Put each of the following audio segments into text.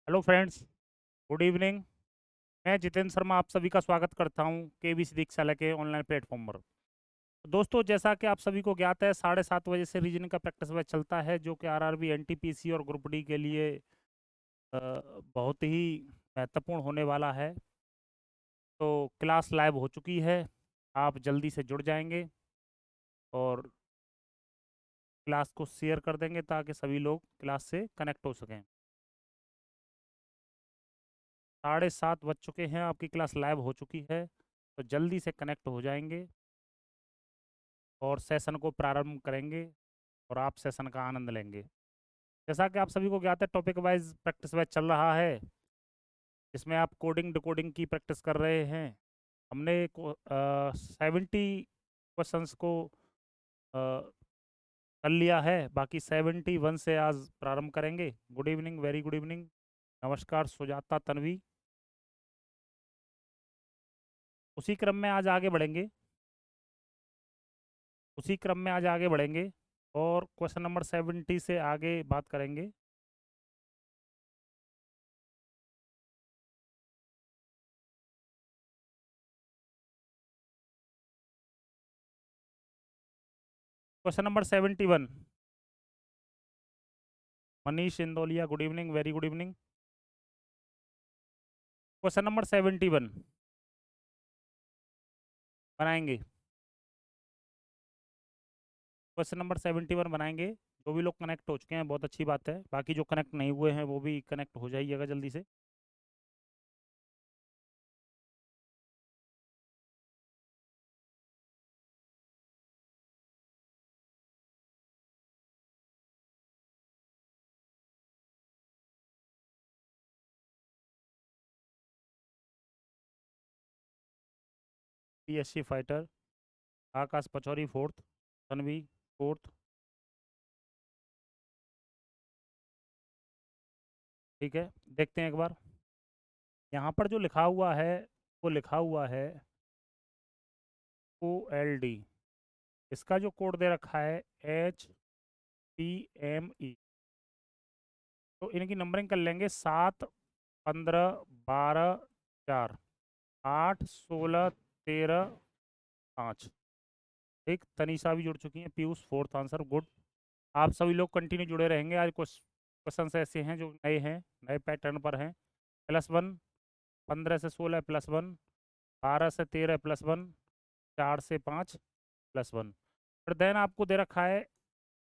Hello friends, good evening. मैं जितेंद्र शर्मा आप सभी का स्वागत करता हूं केबीसी दीक्षालय के ऑनलाइन प्लेटफॉर्म पर। दोस्तों, जैसा कि आप सभी को ज्ञात है, 7:30 बजे से रीजनिंग का प्रैक्टिस बैच चलता है जो कि आरआरबी, एनटीपीसी और ग्रुप डी के लिए बहुत ही महत्वपूर्ण होने वाला है। तो क्लास लाइव हो चुकी है, आप जल्दी से जुड़ जाएंगे और क्लास को शेयर कर देंगे ताकि सभी लोग क्लास से कनेक्ट हो सकें। 7:30 बज चुके हैं, आपकी क्लास लाइव हो चुकी है, तो जल्दी से कनेक्ट हो जाएंगे और सेशन को प्रारंभ करेंगे और आप सेशन का आनंद लेंगे। जैसा कि आप सभी को ज्ञात है, टॉपिक वाइज प्रैक्टिस बैच चल रहा है जिसमें आप कोडिंग डिकोडिंग की प्रैक्टिस कर रहे हैं। हमने 70 क्वेश्चंस को अ, कर लिया है, बाकी 71 से आज प्रारंभ करेंगे। Good evening, very good evening, नमस्कार सुजाता, तन्वी। उसी क्रम में आज आगे बढ़ेंगे, उसी क्रम में आज आगे बढ़ेंगे और क्वेश्चन नंबर 70 से आगे बात करेंगे। Question number 71, Manish Indauliya, good evening, very good evening. Question number 71 बनाएंगे, क्वेश्चन नंबर 71 बनाएंगे। जो भी लोग कनेक्ट हो चुके हैं बहुत अच्छी बात है, बाकी जो कनेक्ट नहीं हुए हैं वो भी कनेक्ट हो जाइएगा जल्दी से। पीएससी फाइटर, आकाश पचौरी फोर्थ, तन्वी फोर्थ। ठीक है, देखते हैं एक बार। यहाँ पर जो लिखा हुआ है वो लिखा हुआ है OLD। इसका जो कोड दे रखा है HPME। तो इनकी नंबरिंग कर लेंगे, 7, 15, 12, 4, 8, 16, 13, 5। ठीक, तनीषा भी जुड़ चुकी हैं, पीयूष फोर्थ आंसर, गुड। आप सभी लोग कंटिन्यू जुड़े रहेंगे। आज कुछ क्वेश्चन ऐसे हैं जो नए हैं, नए पैटर्न पर हैं। +1, 15 से 16 +1, 12 से 13 +1, 4 से 5 +1। फिर देन आपको दे रखा है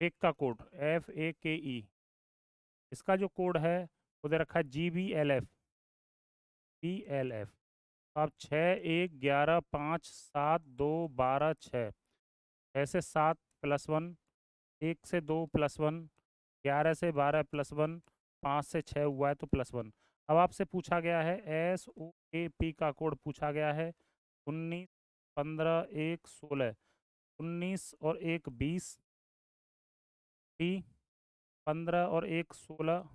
एक का कोड FAKE। इसका जो कोड है वो दे रखा है GBLF। आप 6, 1, 11, 5, 7, 2, 12, 6, 6 से 7 +1, 1 से 2 +1, 11 से 12 +1, 5 से 6 हुआ है तो +1। अब आपसे पूछा गया है SOAP का कोड पूछा गया है। 19, 15, 1, 16, 19 और 1 20, 15 और 1 16,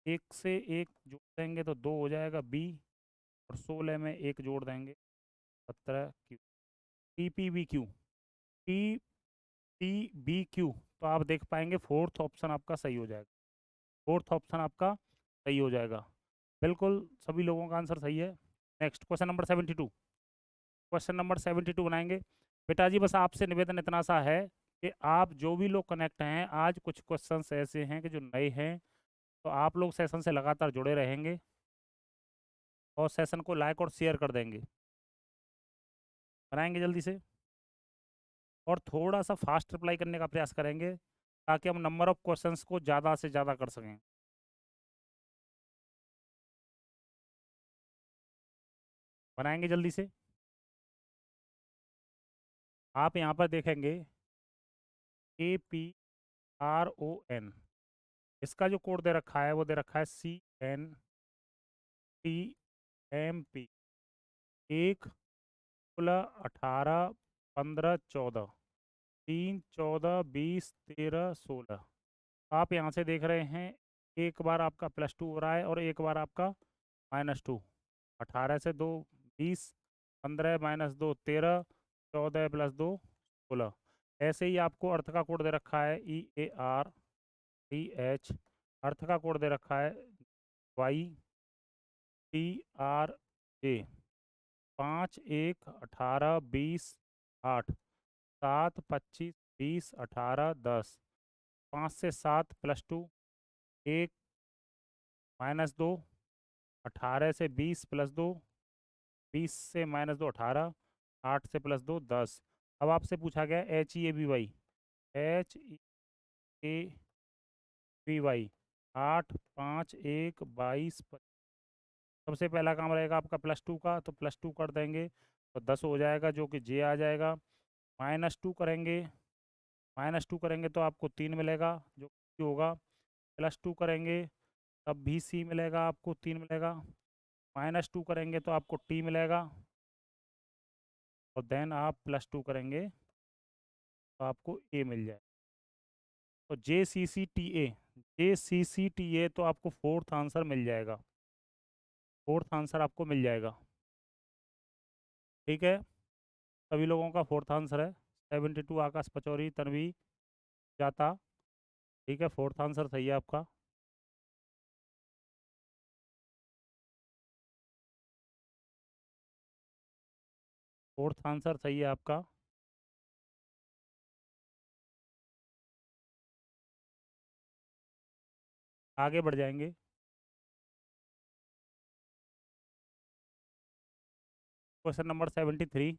1 से 1 जोड़ देंगे तो 2 हो जाएगा B, और 16 में 1 जोड़ देंगे 17 Q। TPBQ, TPBQ, तो आप देख पाएंगे फोर्थ ऑप्शन आपका सही हो जाएगा। फोर्थ ऑप्शन आपका सही हो जाएगा। बिल्कुल सभी लोगों का आंसर सही है। Next question number 72, question number 72 बनाएंगे। बेटा जी, बस आपसे निवेदन इतना सा है कि आप जो भी लोग कनेक्ट हैं, आज कुछ क्वेश्चंस ऐसे हैं कि जो नए हैं, तो आप लोग सेशन से लगातार जुड़े रहेंगे और सेशन को लाइक और शेयर कर देंगे। बनाएंगे जल्दी से और थोड़ा सा फास्ट रिप्लाई करने का प्रयास करेंगे ताकि हम नंबर ऑफ क्वेश्चंस को ज़्यादा से ज़्यादा कर सकें। बनाएंगे जल्दी से। आप यहाँ पर देखेंगे APRON। इसका जो कोड दे रखा है वो दे रखा है CNTMP। 1, 16, 18, 15, 14, 3, 14, 20, 13, 16। आप यहाँ से देख रहे हैं, एक बार आपका +2 हो रहा है और एक बार आपका -2। 18 से 2 20, 15 -2 13, 14 + 2 16। ऐसे ही आपको अर्थ का कोड दे रखा है EAR TH, अर्थ का कोड दे रखा है YTRJ, 5, 1, 18, 20, 8, 7, 25, 20, 18, 10, 5 से 7 + 2, 1, -2, 18 से 20 + 2, 20 से -2, 18, 8 से +2, 10। अब आपसे पूछा गया HEABY, HEABY, 8, 5, 1, 22। सबसे पहला काम रहेगा आपका +2 का, तो +2 कर देंगे तो 10 हो जाएगा, जो कि J आ जाएगा। -2 करेंगे तो आपको 3 मिलेगा, जो कि होगा। +2 करेंगे तब भी C मिलेगा, आपको 3 मिलेगा। -2 करेंगे तो आपको T मिलेगा, और देन आप +2 करेंगे तो आपको A मिल जाए। तो JCCTA तो आपको फोर्थ आंसर मिल जाएगा, फोर्थ आंसर आपको मिल जाएगा। ठीक है, सभी लोगों का फोर्थ आंसर है। 72 आकाश पचौरी तन्वी जाता। ठीक है, फोर्थ आंसर सही है आपका। फोर्थ आंसर सही है आपका। आगे बढ़ जाएंगे। Question number 73।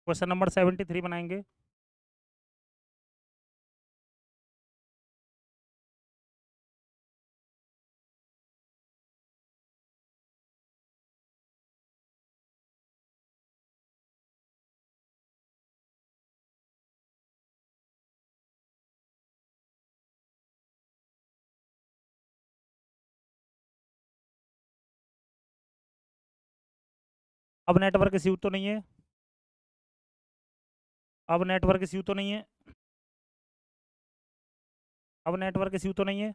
क्वेश्चन नंबर 73 बनाएंगे। अब नेटवर्क इश्यू तो नहीं है? अब नेटवर्क इश्यू तो नहीं है? अब नेटवर्क इश्यू तो नहीं है?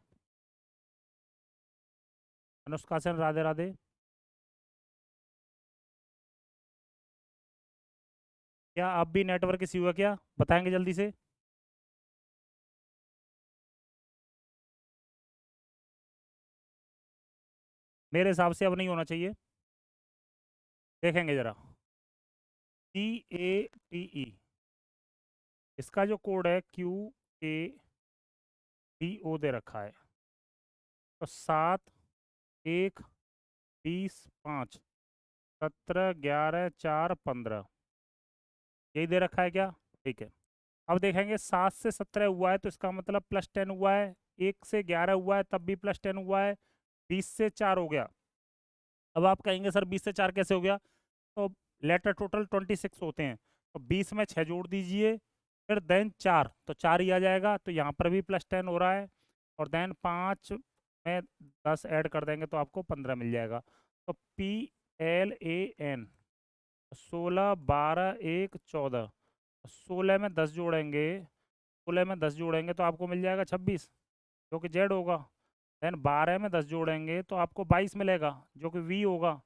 अनुष्का सेन, राधे राधे। क्या आप भी नेटवर्क इश्यू है क्या? बताएंगे जल्दी से। मेरे हिसाब से अब नहीं होना चाहिए, देखेंगे जरा। CATE, इसका जो कोड है QADO दे रखा है। तो 7, 1, 20, 5, 17, 11, 4, 15, यही दे रखा है क्या? ठीक है, अब देखेंगे 7 से 17 हुआ है तो इसका मतलब +10 हुआ है। 1 से 11 हुआ है तब भी +10 हुआ है। 20 से 4 हो गया अब आप कहेंगे सर 20 से 4 कैसे हो गया, तो लेटर टोटल 26 होते हैं, तो 20 में 6 जोड़ दीजिए, फिर देन 4, तो 4 ही आ जाएगा, तो यहाँ पर भी +10 हो रहा है, और देन 5 में 10 ऐड कर देंगे तो आपको 15 मिल जाएगा। तो PLAN 16 12 1 14, 16 में 10 जोड़ेंगे, 16 में 10 जोड़ेंगे तो आपको मिल जाएगा 26, जो कि जेड होगा। देन 12 में 10 जोड़ेंगे तो आपको 22 मिलेगा, जो कि वी होगा।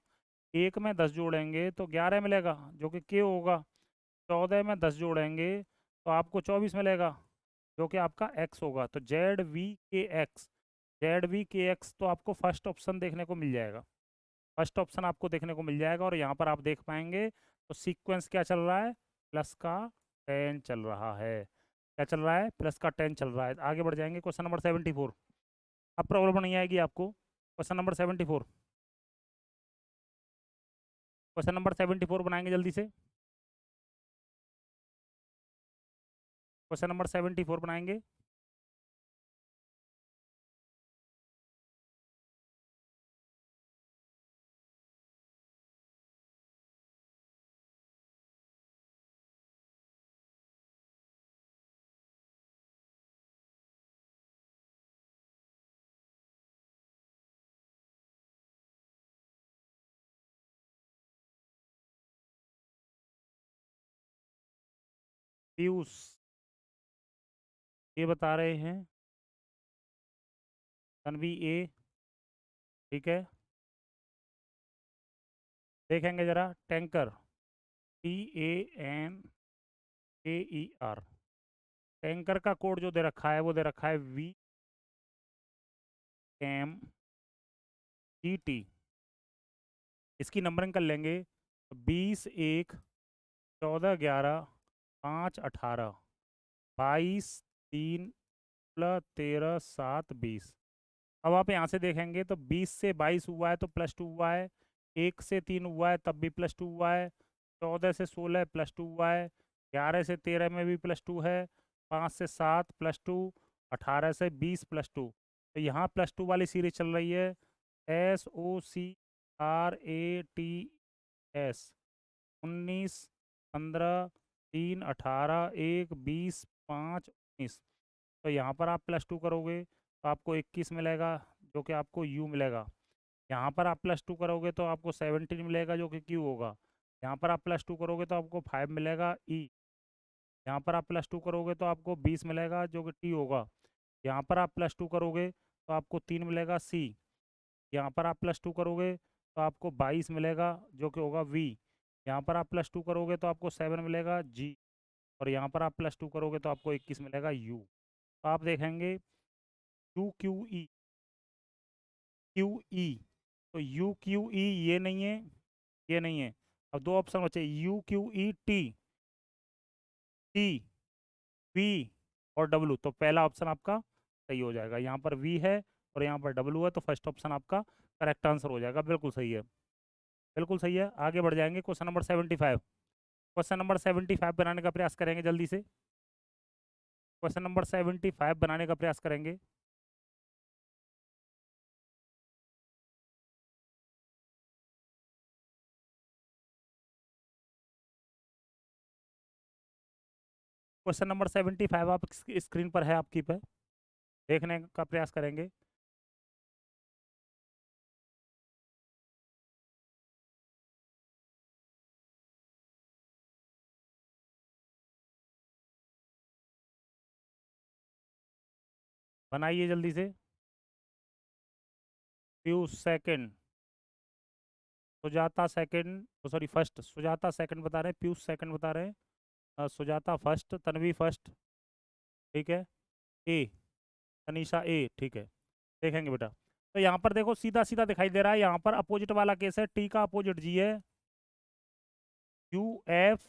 1 में 10 जोड़ेंगे तो 11 मिलेगा, जो कि के होगा। 14 में 10 जोड़ेंगे तो आपको 24 मिलेगा, जो कि आपका एक्स होगा। तो ZVKX, ZVKX तो आपको फर्स्ट ऑप्शन देखने को मिल जाएगा, फर्स्ट ऑप्शन आपको देखने को मिल जाएगा। और यहाँ पर आप देख पाएंगे तो सीक्वेंस क्या चल रहा है, प्लस का 10 चल रहा है। क्या चल रहा है, प्लस का 10 चल रहा है। आगे बढ़ जाएंगे, क्वेश्चन नंबर 74। अब प्रॉब्लम नहीं आएगी आपको। क्वेश्चन नंबर 74, क्वेश्चन नंबर 74 बनाएंगे जल्दी से। क्वेश्चन नंबर 74 बनाएंगे। पीयूष ये बता रहे हैं, तन्वी ए, ठीक है। देखेंगे जरा, टैंकर, TANKER, टैंकर का कोड जो दे रखा है वो दे रखा है VMGT। इसकी नंबरिंग कर लेंगे, 20 1 14 11 5 18 22 3 16 13 7 20। अब आप यहाँ से देखेंगे तो 20 से 22 हुआ है तो +2 हुआ है, 1 से 3 हुआ है तब भी +2 हुआ है, 14 से 16 +2 हुआ है, 11 से 13 में भी +2 है, 5 से 7 +2, 18 से 20 +2। तो यहाँ +2 वाली सीरीज चल रही है, SOCRATS, 19 15 3 18 1 20 5 19। तो यहाँ पर आप +2 करोगे तो आपको 21 मिलेगा, जो कि आपको यू मिलेगा। यहाँ पर आप +2 करोगे तो आपको 17 मिलेगा, जो कि क्यू होगा। यहाँ पर आप +2 करोगे तो आपको 5 मिलेगा, ई। यहाँ पर आप +2 करोगे तो आपको 20 मिलेगा, जो कि टी होगा। यहाँ पर आप +2 करोगे तो आपको 3 मिलेगा, सी। यहाँ पर आप +2 करोगे तो आपको 22 मिलेगा, जो कि होगा वी। यहाँ पर आप +2 करोगे तो आपको 7 मिलेगा, जी। और यहाँ पर आप +2 करोगे तो आपको 21 मिलेगा, यू। तो आप देखेंगे you Q E, Q E, तो यू क्यू ई ये नहीं है, ये नहीं है। अब दो ऑप्शन बचे, U Q E T, T, V और डब्लू। तो पहला ऑप्शन आपका सही हो जाएगा। यहाँ पर वी है और यहाँ पर डब्लू है, तो फर्स्ट ऑप्शन आपका करेक्ट आंसर हो जाएगा। बिल्कुल सही है, बिल्कुल सही है। आगे बढ़ जाएंगे, क्वेश्चन नंबर 75। क्वेश्चन नंबर 75 बनाने का प्रयास करेंगे जल्दी से। क्वेश्चन नंबर 75 बनाने का प्रयास करेंगे। क्वेश्चन नंबर 75 आप स्क्रीन पर है आपकी पे, देखने का प्रयास करेंगे। बनाइए जल्दी से। Piyush second, Sujata second, sorry first, Sujata second बता रहे हैं, पीयूष सेकंड बता रहे हैं, सुजाता फर्स्ट, तन्वी फर्स्ट, ठीक है। ए, तनीषा ए, ठीक है। देखेंगे बेटा, तो यहाँ पर देखो सीधा सीधा दिखाई दे रहा है, यहाँ पर अपोजिट वाला केस है, टी का अपोजिट जी है, UFLOIR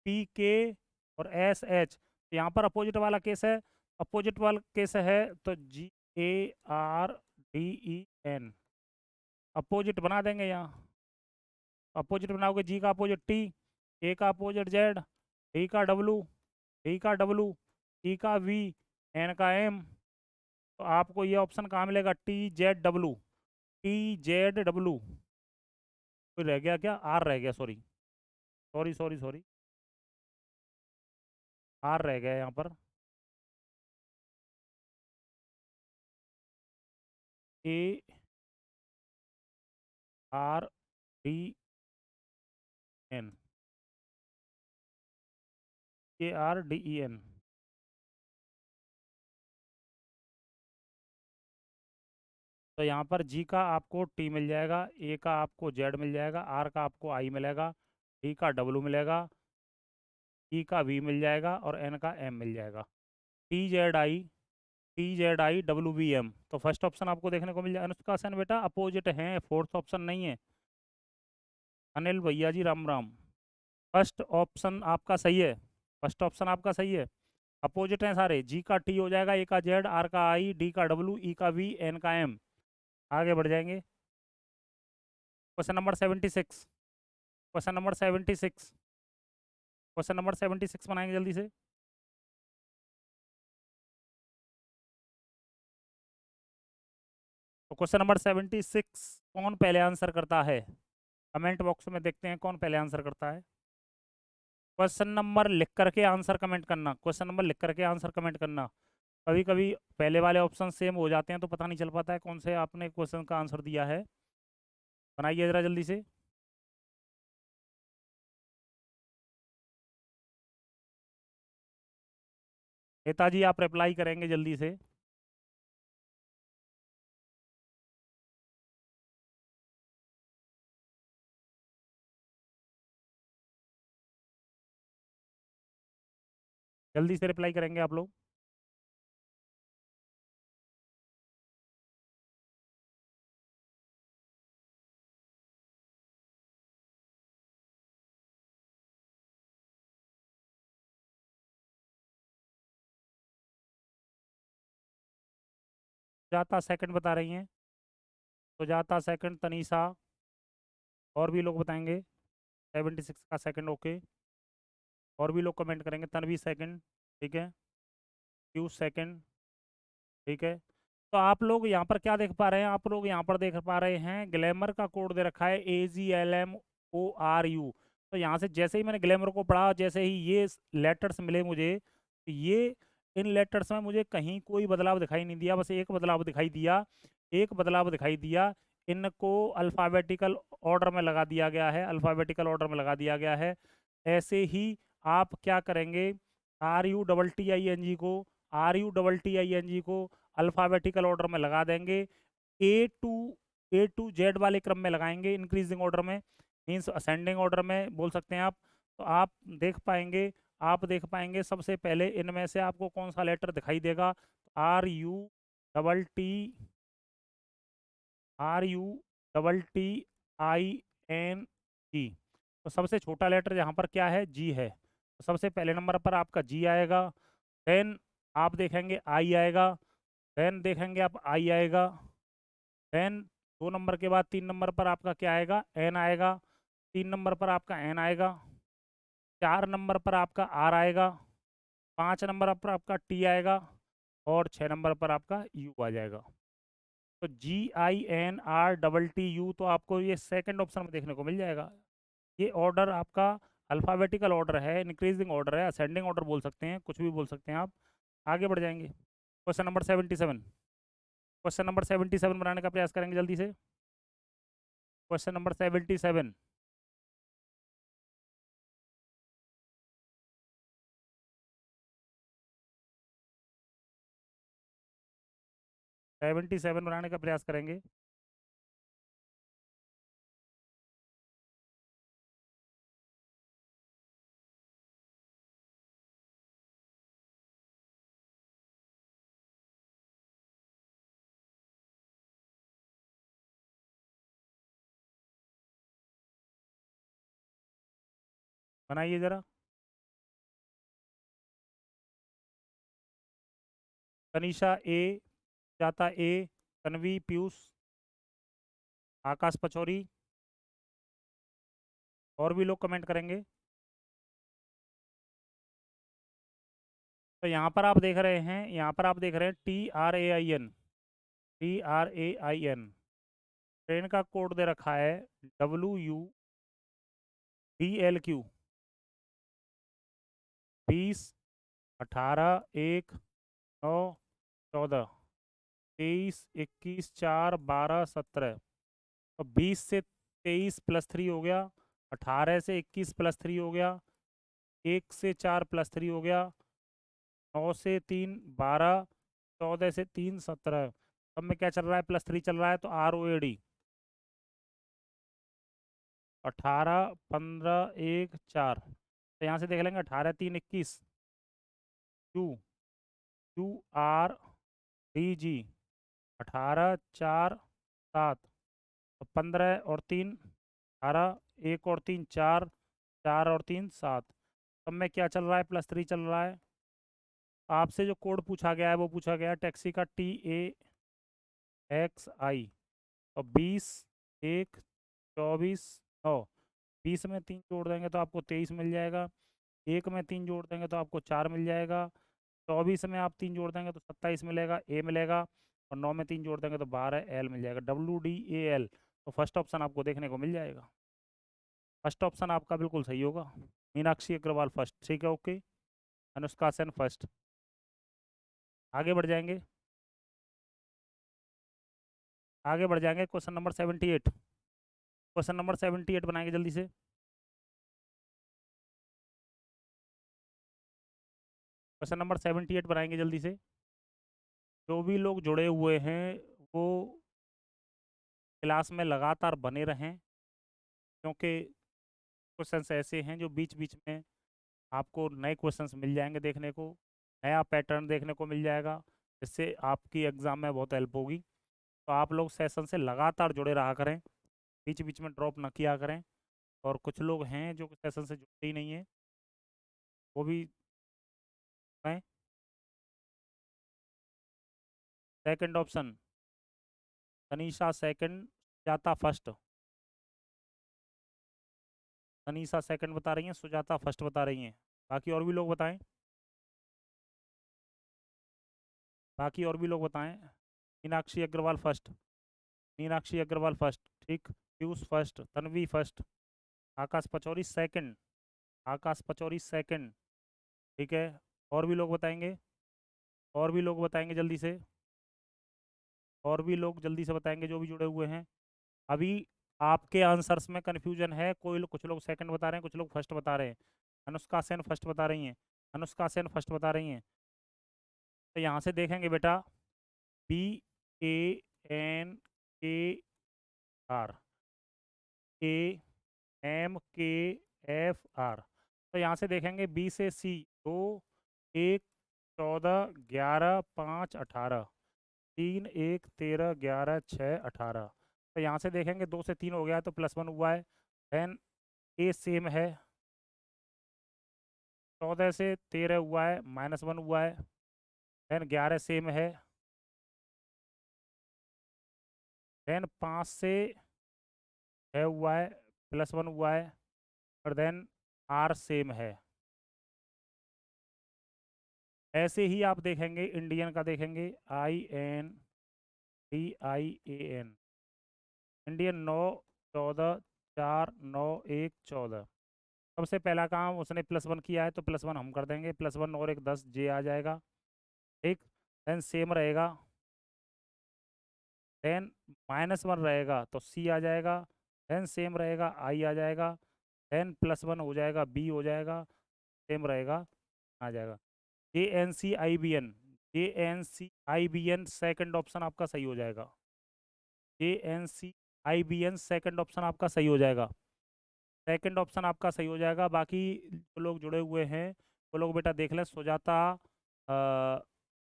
PK और SH। यहाँ पर अपोजिट वाला केस है, अपोजिट वाला केस है तो GARDEN, अपोजिट बना देंगे यहाँ। अपोजिट बनाओगे, जी का अपोजिट टी, ए का अपोजिट जेड, डी का डब्लू, डी का डब्लू, ई का वी, एन का एम तो आपको ये ऑप्शन कहाँ मिलेगा? TZW, TZW। कोई रह गया क्या? आर रह गया, sorry sorry sorry sorry, R रह गया यहाँ पर। ARDN, ARDEN। तो यहाँ पर जी का आपको टी मिल जाएगा, ए का आपको जेड मिल जाएगा, आर का आपको आई मिलेगा, डी का डब्लू मिलेगा, ई का वी मिल जाएगा और एन का एम मिल जाएगा। TZI, TZI, WBM। तो फर्स्ट ऑप्शन आपको देखने को मिल जाएगा। अनुष्का सेन बेटा अपोजिट है, फोर्थ ऑप्शन नहीं है। अनिल भैया जी राम राम। फर्स्ट ऑप्शन आपका सही है, फर्स्ट ऑप्शन आपका सही है। अपोजिट हैं सारे, जी का टी हो जाएगा, ए का जेड, आर का आई, डी का डब्लू, ई का वी, एन का एम। आगे बढ़ जाएंगे। Question number 76, question number 76, question number 76 बनाएंगे जल्दी से। तो क्वेश्चन नंबर 76 कौन पहले आंसर करता है? कमेंट बॉक्स में देखते हैं कौन पहले आंसर करता है। क्वेश्चन नंबर लिख करके आंसर कमेंट करना, क्वेश्चन नंबर लिख करके आंसर कमेंट करना। कभी कभी पहले वाले ऑप्शन सेम हो जाते हैं तो पता नहीं चल पाता है कौन से आपने क्वेश्चन का आंसर दिया है। बनाइए ज़रा जल्दी से। नेताजी आप रिप्लाई करेंगे जल्दी से। जल्दी से रिप्लाई करेंगे आप लोग। जाता सेकंड बता रही हैं, तो जाता सेकंड तनीषा, और भी लोग बताएंगे। 76 का सेकंड ओके, और भी लोग कमेंट करेंगे। तनवी सेकंड, ठीक है। क्यू सेकंड, ठीक है। तो आप लोग यहाँ पर क्या देख पा रहे हैं? आप लोग यहाँ पर देख पा रहे हैं ग्लैमर का कोड दे रखा है AGLMORU। तो यहाँ से जैसे ही मैंने ग्लैमर को पढ़ा, जैसे ही ये लेटर्स मिले मुझे, तो ये इन लेटर्स में मुझे कहीं कोई बदलाव दिखाई नहीं दिया, बस एक बदलाव दिखाई दिया, एक बदलाव दिखाई दिया। इनको अल्फ़ाबेटिकल ऑर्डर में लगा दिया गया है, अल्फ़ाबेटिकल ऑर्डर में लगा दिया गया है। ऐसे ही आप क्या करेंगे? RUTTING को, RUTTING को अल्फ़ाबेटिकल ऑर्डर में लगा देंगे। A टू Z वाले क्रम में लगाएंगे, इंक्रीजिंग ऑर्डर में, मीन्स असेंडिंग ऑर्डर में बोल सकते हैं आप। तो आप देख पाएंगे, आप देख पाएंगे सबसे पहले इनमें से आपको कौन सा लेटर दिखाई देगा? RUTTING। तो सबसे छोटा लेटर यहाँ पर क्या है? जी है। तो सबसे पहले नंबर पर आपका जी आएगा, देन आप देखेंगे आई आएगा, देन देखेंगे आप आई आएगा, देन 2 नंबर के बाद 3 नंबर पर आपका क्या आएगा? एन आएगा, 3 नंबर पर आपका एन आएगा, 4 नंबर पर आपका आर आएगा, 5 नंबर पर आपका टी आएगा, और 6 नंबर पर आपका यू आ जाएगा। तो GINRTTU, तो आपको ये सेकंड ऑप्शन में देखने को मिल जाएगा। ये ऑर्डर आपका अल्फ़ाबेटिकल ऑर्डर है, इंक्रीजिंग ऑर्डर है, असेंडिंग ऑर्डर बोल सकते हैं, कुछ भी बोल सकते हैं आप। आगे बढ़ जाएंगे। क्वेश्चन नंबर 77, क्वेश्चन नंबर 77 बनाने का प्रयास करेंगे जल्दी से। क्वेश्चन नंबर 77, 77 बनाने का प्रयास करेंगे। बनाइए ज़रा। तनीषा ए, जाता ए, तन्वी, पीयूष, आकाश पचौरी, और भी लोग कमेंट करेंगे। तो यहाँ पर आप देख रहे हैं, यहाँ पर आप देख रहे हैं TRAIN, TRAIN। ट्रेन का कोड दे रखा है WUBLQ 20, 18, 1, 9, 14, 23, 21, 4, 12, 17। तो 20 से 23 प्लस 3 हो गया, 18 से 21 प्लस 3 हो गया, 1 से 4 प्लस 3 हो गया, 9 से 3 12, 14 से 3 17। अब में क्या चल रहा है? प्लस 3 चल रहा है, तो ROAD 18, 15, 1, 4। तो यहाँ से देख लेंगे 18, 3, 21, QRDG 18, 4, 7, 15 और 3 18, 1 और 3 4, 4 और 3 7। अब में क्या चल रहा है? प्लस 3 चल रहा है। आपसे जो कोड पूछा गया है वो पूछा गया है टैक्सी का TAXI। और 20, 1, 24, 9। 20 में 3 जोड़ देंगे तो आपको 23 मिल जाएगा। 1 में 3 जोड़ देंगे तो आपको 4 मिल जाएगा। 24 में आप 3 जोड़ देंगे तो 27 मिलेगा, A मिलेगा। और 9 में 3 जोड़ देंगे तो 12, L मिल जाएगा, WDAL। तो फर्स्ट ऑप्शन आपको देखने को मिल जाएगा। फर्स्ट ऑप्शन आपका बिल्कुल सही होगा। मीनाक्षी अग्रवाल फर्स्ट, ठीक है, ओके। अनुष्का सेन फर्स्ट। आगे बढ़ जाएंगे, आगे बढ़ जाएंगे। क्वेश्चन नंबर 78, क्वेश्चन नंबर 78 बनाएंगे जल्दी से। क्वेश्चन नंबर 78 बनाएंगे जल्दी से। जो भी लोग जुड़े हुए हैं वो क्लास में लगातार बने रहें, क्योंकि क्वेश्चंस ऐसे हैं जो बीच बीच में आपको नए क्वेश्चंस मिल जाएंगे देखने को, नया पैटर्न देखने को मिल जाएगा, जिससे आपकी एग्ज़ाम में बहुत हेल्प होगी। तो आप लोग सेशन से लगातार जुड़े रहा करें, बीच बीच में ड्रॉप ना किया करें। और कुछ लोग हैं जो सेशन से जुड़ते ही नहीं हैं, वो भी हैं। Second option Tanisha second, Sujata first. Tanisha second बता रही हैं, सुजाता फर्स्ट बता रही हैं। बाकी और भी लोग बताएं, बाकी और भी लोग बताएं। मीनाक्षी अग्रवाल फर्स्ट, मीनाक्षी अग्रवाल फर्स्ट, ठीक। पीयूष फर्स्ट, तन्वी फर्स्ट, आकाश पचौरी सेकंड, आकाश पचौरी सेकंड, ठीक है। और भी लोग बताएंगे, और भी लोग बताएंगे जल्दी से, और भी लोग जल्दी से बताएंगे जो भी जुड़े हुए हैं। अभी आपके आंसर्स में कन्फ्यूजन है, कोई लोग, कुछ लोग सेकंड बता रहे हैं, कुछ लोग फर्स्ट बता रहे हैं। अनुष्का सेन फर्स्ट बता रही हैं, अनुष्का सेन फर्स्ट बता रही हैं। तो यहाँ से देखेंगे बेटा, BANKR, AMKFR। तो यहाँ से देखेंगे B से C 2, 1, 14, 11, 5, 18, 3, 1, 13, 11, 6, 18। तो यहाँ से देखेंगे 2 से 3 हो गया है तो +1 हुआ है। देन A सेम है, 14 से 13 हुआ है, -1 हुआ है। देन 11 सेम है। देन 5 से 6 हुआ है, +1 हुआ है। और देन R सेम है। ऐसे ही आप देखेंगे, इंडियन का देखेंगे, INDIAN, इंडियन 9, 14, 4, 9, 1, 14। सबसे पहला काम उसने +1 किया है तो +1 हम कर देंगे, +1 और 1 10, J आ जाएगा, ठीक। देन सेम रहेगा, देन -1 रहेगा तो C आ जाएगा, देन सेम रहेगा I आ जाएगा, देन +1 हो जाएगा B हो जाएगा, सेम रहेगा आ जाएगा। JNCIBN, JNCIBN सेकंड ऑप्शन आपका सही हो जाएगा। JNCIBN सेकंड ऑप्शन आपका सही हो जाएगा, सेकंड ऑप्शन आपका सही हो जाएगा। बाकी जो लोग जुड़े हुए हैं वो लोग बेटा देख लें, सुजाता,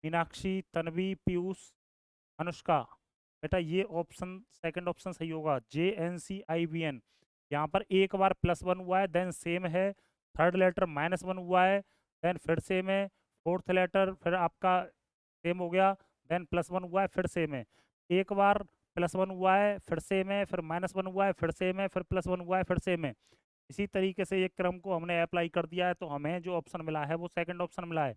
मीनाक्षी, तन्वी, पीयूष, अनुष्का, बेटा ये ऑप्शन सेकंड ऑप्शन सही होगा, JNCIBN। यहाँ पर एक बार +1 हुआ है, देन सेम है, थर्ड लेटर -1 हुआ है, देन फिर सेम है, फोर्थ लेटर फिर आपका सेम हो गया, देन +1 हुआ है, फिर सेम है। एक बार +1 हुआ है, फिर सेम है, फिर -1 हुआ है, फिर सेम है, फिर +1 हुआ है, फिर सेम है। इसी तरीके से ये क्रम को हमने अप्लाई कर दिया है तो हमें जो ऑप्शन मिला है वो सेकंड ऑप्शन मिला है।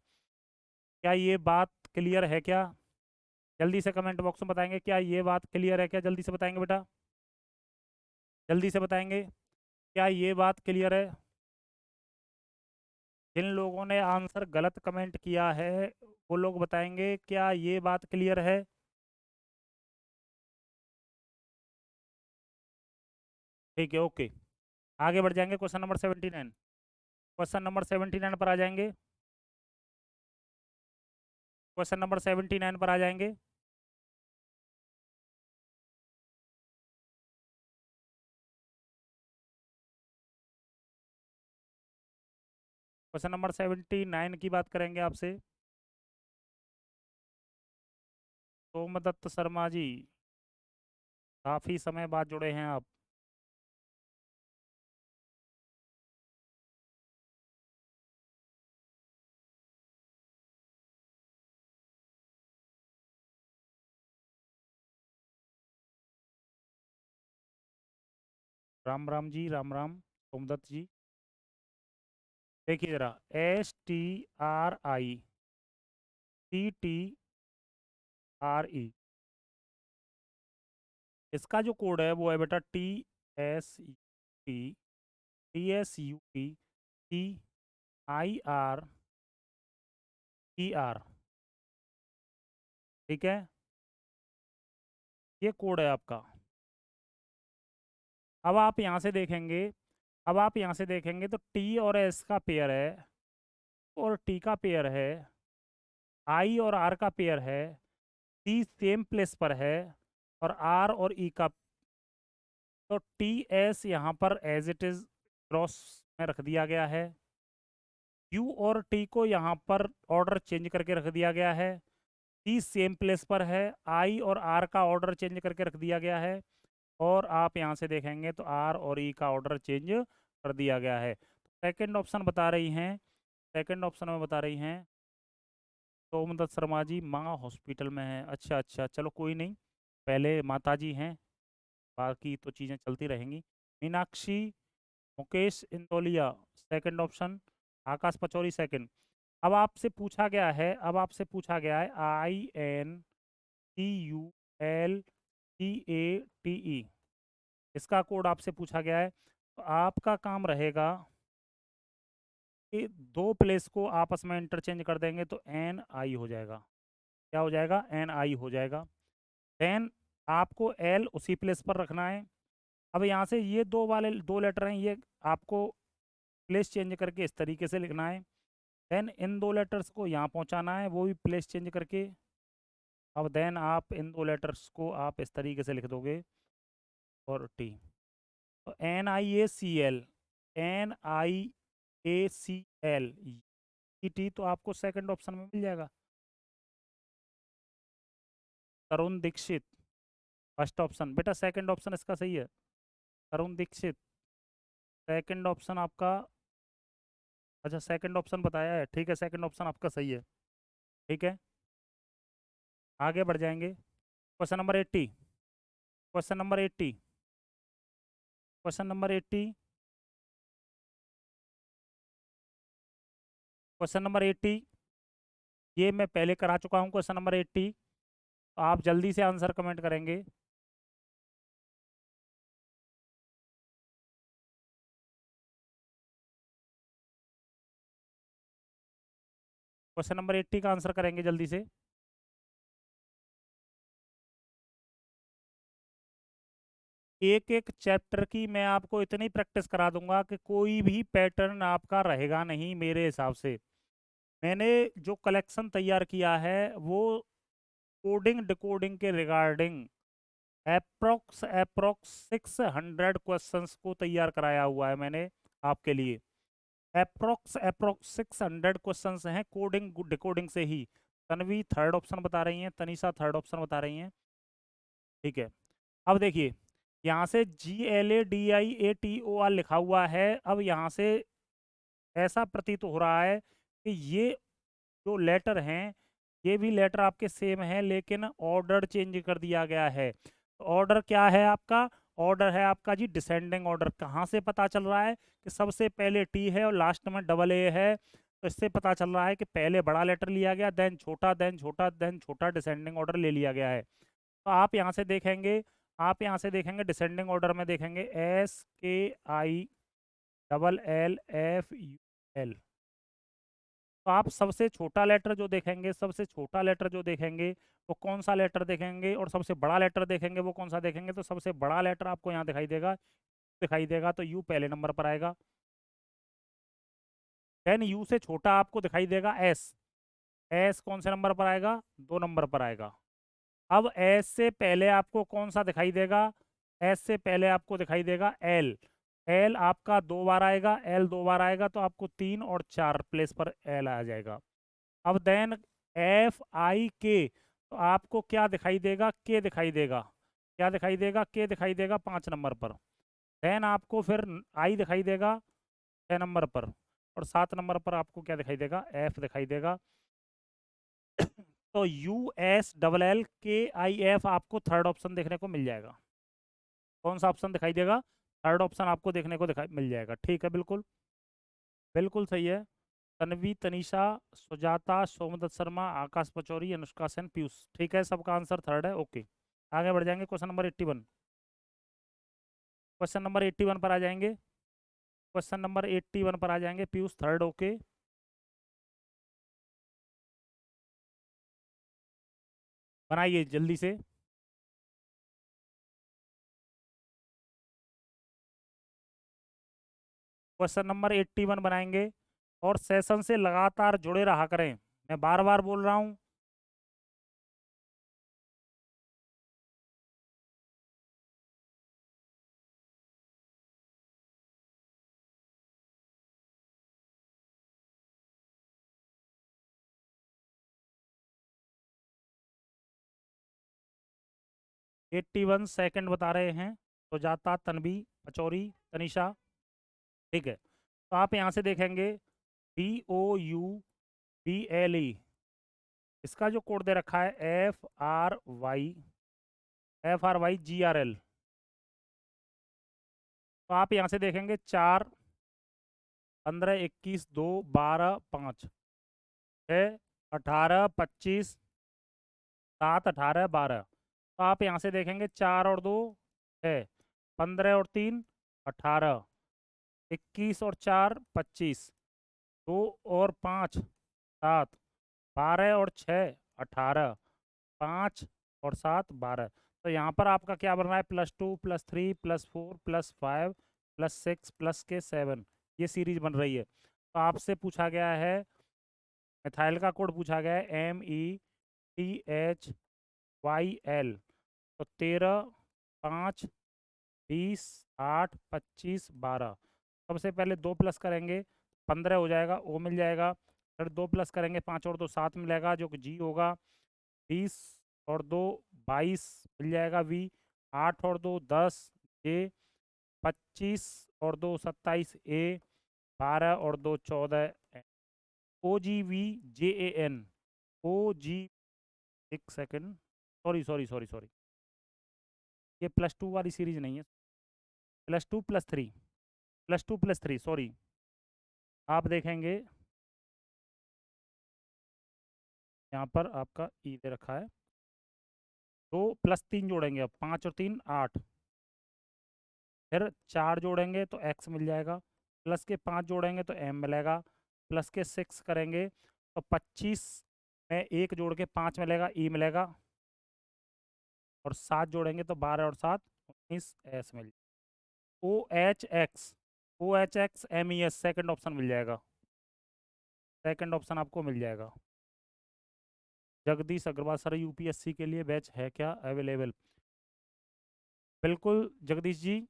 क्या ये बात क्लियर है क्या? जल्दी से कमेंट बॉक्स में बताएंगे, क्या ये बात क्लियर है क्या? जल्दी से बताएंगे बेटा, जल्दी से बताएंगे, क्या ये बात क्लियर है? जिन लोगों ने आंसर गलत कमेंट किया है वो लोग बताएंगे क्या ये बात क्लियर है? ठीक है, ओके। आगे बढ़ जाएंगे, क्वेश्चन नंबर 79। क्वेश्चन नंबर 79 पर आ जाएंगे, क्वेश्चन नंबर 79 पर आ जाएंगे। क्वेश्चन नंबर 79 की बात करेंगे आपसे। सोमदत्त शर्मा जी, काफ़ी समय बाद जुड़े हैं आप। राम राम जी, राम राम सोमदत्त जी। देखिए जरा, STRICTRE, इसका जो कोड है वो है बेटा TSUT TSUT CIRER। ठीक है, ये कोड है आपका। अब आप यहाँ से देखेंगे, अब आप यहाँ से देखेंगे तो T और S का पेयर है, और T का पेयर है, I और R का पेयर है, C सेम प्लेस पर है, और R और E का, तो TS यहाँ पर एज इट इज क्रॉस में रख दिया गया है। U और T को यहाँ पर ऑर्डर चेंज करके रख दिया गया है। C सेम प्लेस पर है, I और R का ऑर्डर चेंज करके रख दिया गया है, और आप यहाँ से देखेंगे तो R और E का ऑर्डर चेंज कर दिया गया है। सेकंड ऑप्शन बता रही हैं, सेकंड ऑप्शन में बता रही हैं सोमदत्त शर्मा जी माँ हॉस्पिटल में है। अच्छा अच्छा, चलो कोई नहीं, पहले माता जी हैं, बाकी तो चीज़ें चलती रहेंगी। मीनाक्षी मुकेश इंदौलिया सेकंड ऑप्शन, आकाश पचौरी सेकंड। अब आपसे पूछा गया है, अब आपसे पूछा गया है INCULCATE, इसका कोड आपसे पूछा गया है। तो आपका काम रहेगा कि दो प्लेस को आपस में इंटरचेंज कर देंगे तो NI हो जाएगा। क्या हो जाएगा? NI हो जाएगा। देन आपको L उसी प्लेस पर रखना है। अब यहाँ से ये दो वाले दो लेटर हैं, ये आपको प्लेस चेंज करके इस तरीके से लिखना है। देन इन दो लेटर्स को यहाँ पहुँचाना है, वो भी प्लेस चेंज करके। अब देन आप इन दो लेटर्स को आप इस तरीके से लिख दोगे, और T, तो NIACL, NIACL, ई टी तो आपको सेकंड ऑप्शन में मिल जाएगा। तरुण दीक्षित फर्स्ट ऑप्शन, बेटा सेकंड ऑप्शन इसका सही है। तरुण दीक्षित सेकंड ऑप्शन आपका, अच्छा सेकंड ऑप्शन बताया है, ठीक है, सेकंड ऑप्शन आपका सही है। ठीक है, आगे बढ़ जाएंगे। Question number 80, question number 80, question number 80, question number 80, ये मैं पहले करा चुका हूँ क्वेश्चन नंबर 80। आप जल्दी से आंसर कमेंट करेंगे। क्वेश्चन नंबर 80 का आंसर करेंगे जल्दी से। एक एक चैप्टर की मैं आपको इतनी प्रैक्टिस करा दूंगा कि कोई भी पैटर्न आपका रहेगा नहीं मेरे हिसाब से। मैंने जो कलेक्शन तैयार किया है वो कोडिंग डिकोडिंग के रिगार्डिंग अप्रोक्स अप्रोक्स 600 क्वेश्चंस को तैयार कराया हुआ है मैंने आपके लिए। अप्रोक्स अप्रोक्स 600 क्वेश्चंस हैं कोडिंग डिकोडिंग से ही। तन्वी थर्ड ऑप्शन बता रही हैं, तनीषा थर्ड ऑप्शन बता रही हैं। ठीक है, अब देखिए यहाँ से GLADIATOR लिखा हुआ है। अब यहाँ से ऐसा प्रतीत हो रहा है कि ये जो लेटर हैं ये भी लेटर आपके सेम है, लेकिन ऑर्डर चेंज कर दिया गया है। ऑर्डर क्या है आपका? ऑर्डर है आपका जी डिसेंडिंग ऑर्डर। कहाँ से पता चल रहा है कि सबसे पहले T है और लास्ट में डबल A है? तो इससे पता चल रहा है कि पहले बड़ा लेटर लिया गया, देन छोटा, देन छोटा, देन छोटा, डिसेंडिंग ऑर्डर ले लिया गया है। तो आप यहाँ से देखेंगे डिसेंडिंग ऑर्डर में देखेंगे SKILLFUL। तो आप सबसे छोटा लेटर जो देखेंगे वो कौन सा लेटर देखेंगे, और सबसे बड़ा लेटर देखेंगे वो कौन सा देखेंगे। तो सबसे बड़ा लेटर आपको यहाँ दिखाई देगा, तो यू पहले नंबर पर आएगा। देन यू से छोटा आपको दिखाई देगा एस। एस कौन से नंबर पर आएगा, 2 नंबर पर आएगा। अब एस से पहले आपको कौन सा दिखाई देगा, एस से पहले आपको दिखाई देगा एल। एल आपका 2 बार आएगा, एल 2 बार आएगा, तो आपको 3 और 4 प्लेस पर एल आ जाएगा। अब देन FIK, तो आपको क्या दिखाई देगा, के दिखाई देगा। क्या दिखाई देगा, के दिखाई देगा 5 नंबर पर। देन आपको फिर आई दिखाई देगा 6 नंबर पर, और 7 नंबर पर आपको क्या दिखाई देगा, एफ दिखाई देगा। तो USLLKIF आपको थर्ड ऑप्शन देखने को मिल जाएगा। कौन सा ऑप्शन दिखाई देगा, थर्ड ऑप्शन आपको देखने को मिल जाएगा। ठीक है, बिल्कुल बिल्कुल सही है। तन्वी, तनीषा, सुजाता, सोमदत्त शर्मा, आकाश पचौरी, अनुष्का सेन, पीयूष, ठीक है, सबका आंसर थर्ड है। ओके, आगे बढ़ जाएंगे। क्वेश्चन नंबर 81 पर आ जाएंगे। क्वेश्चन नंबर 81 पर आ जाएंगे। Piyush third, okay. बनाइए जल्दी से। क्वेश्चन नंबर 81 बनाएंगे, और सेशन से लगातार जुड़े रहा करें, मैं बार बार बोल रहा हूँ। एट्टी वन सेकेंड बता रहे हैं सुजाता, तन्वी, पचौरी, तनिषा। ठीक है, तो आप यहाँ से देखेंगे BOUBLE, इसका जो कोड दे रखा है FRY GRL। तो आप यहाँ से देखेंगे 4, 15, 21, 2, 12, 5, 6, 18, 25, 7, 18, 12। तो आप यहाँ से देखेंगे 4 और 2 6, 15 और 3 18, 21 और 4 25, 2 और 5 7, 12 और 6 18, 5 और 7 12। तो यहाँ पर आपका क्या बन रहा है, +2 +3 +4 +5 +6 +7, ये सीरीज बन रही है। तो आपसे पूछा गया है, मिथाइल का कोड पूछा गया है METHYL। तो 13, 5, 20, 8, 25, 12। सबसे पहले 2 प्लस करेंगे, 15 हो जाएगा, ओ मिल जाएगा। फिर 2 प्लस करेंगे, 5 और 2 7 मिलेगा, जो कि जी होगा। 20 और 2 22 मिल जाएगा, वी। 8 और 2 10, ए। 25 और 2 27, ए। 12 और 2 14, OGVJAN। OG, एक second, sorry sorry sorry sorry, ये +2 वाली सीरीज नहीं है। +2 +3, +2 +3, सॉरी। आप देखेंगे यहाँ पर आपका ई दे रखा है। 2 + 3 जोड़ेंगे, अब 5 और 3 8। फिर 4 जोड़ेंगे तो एक्स मिल जाएगा। प्लस के 5 जोड़ेंगे तो एम मिलेगा। प्लस के 6 करेंगे तो 25 में 1 जोड़ के 5 मिलेगा, ई मिलेगा। और 7 जोड़ेंगे तो 12 और 7 19, एस मिल। OHX सेकंड ऑप्शन मिल जाएगा। सेकंड ऑप्शन आपको मिल जाएगा। जगदीश अग्रवाल सर, यूपीएससी के लिए बैच है क्या अवेलेबल? बिल्कुल जगदीश जी,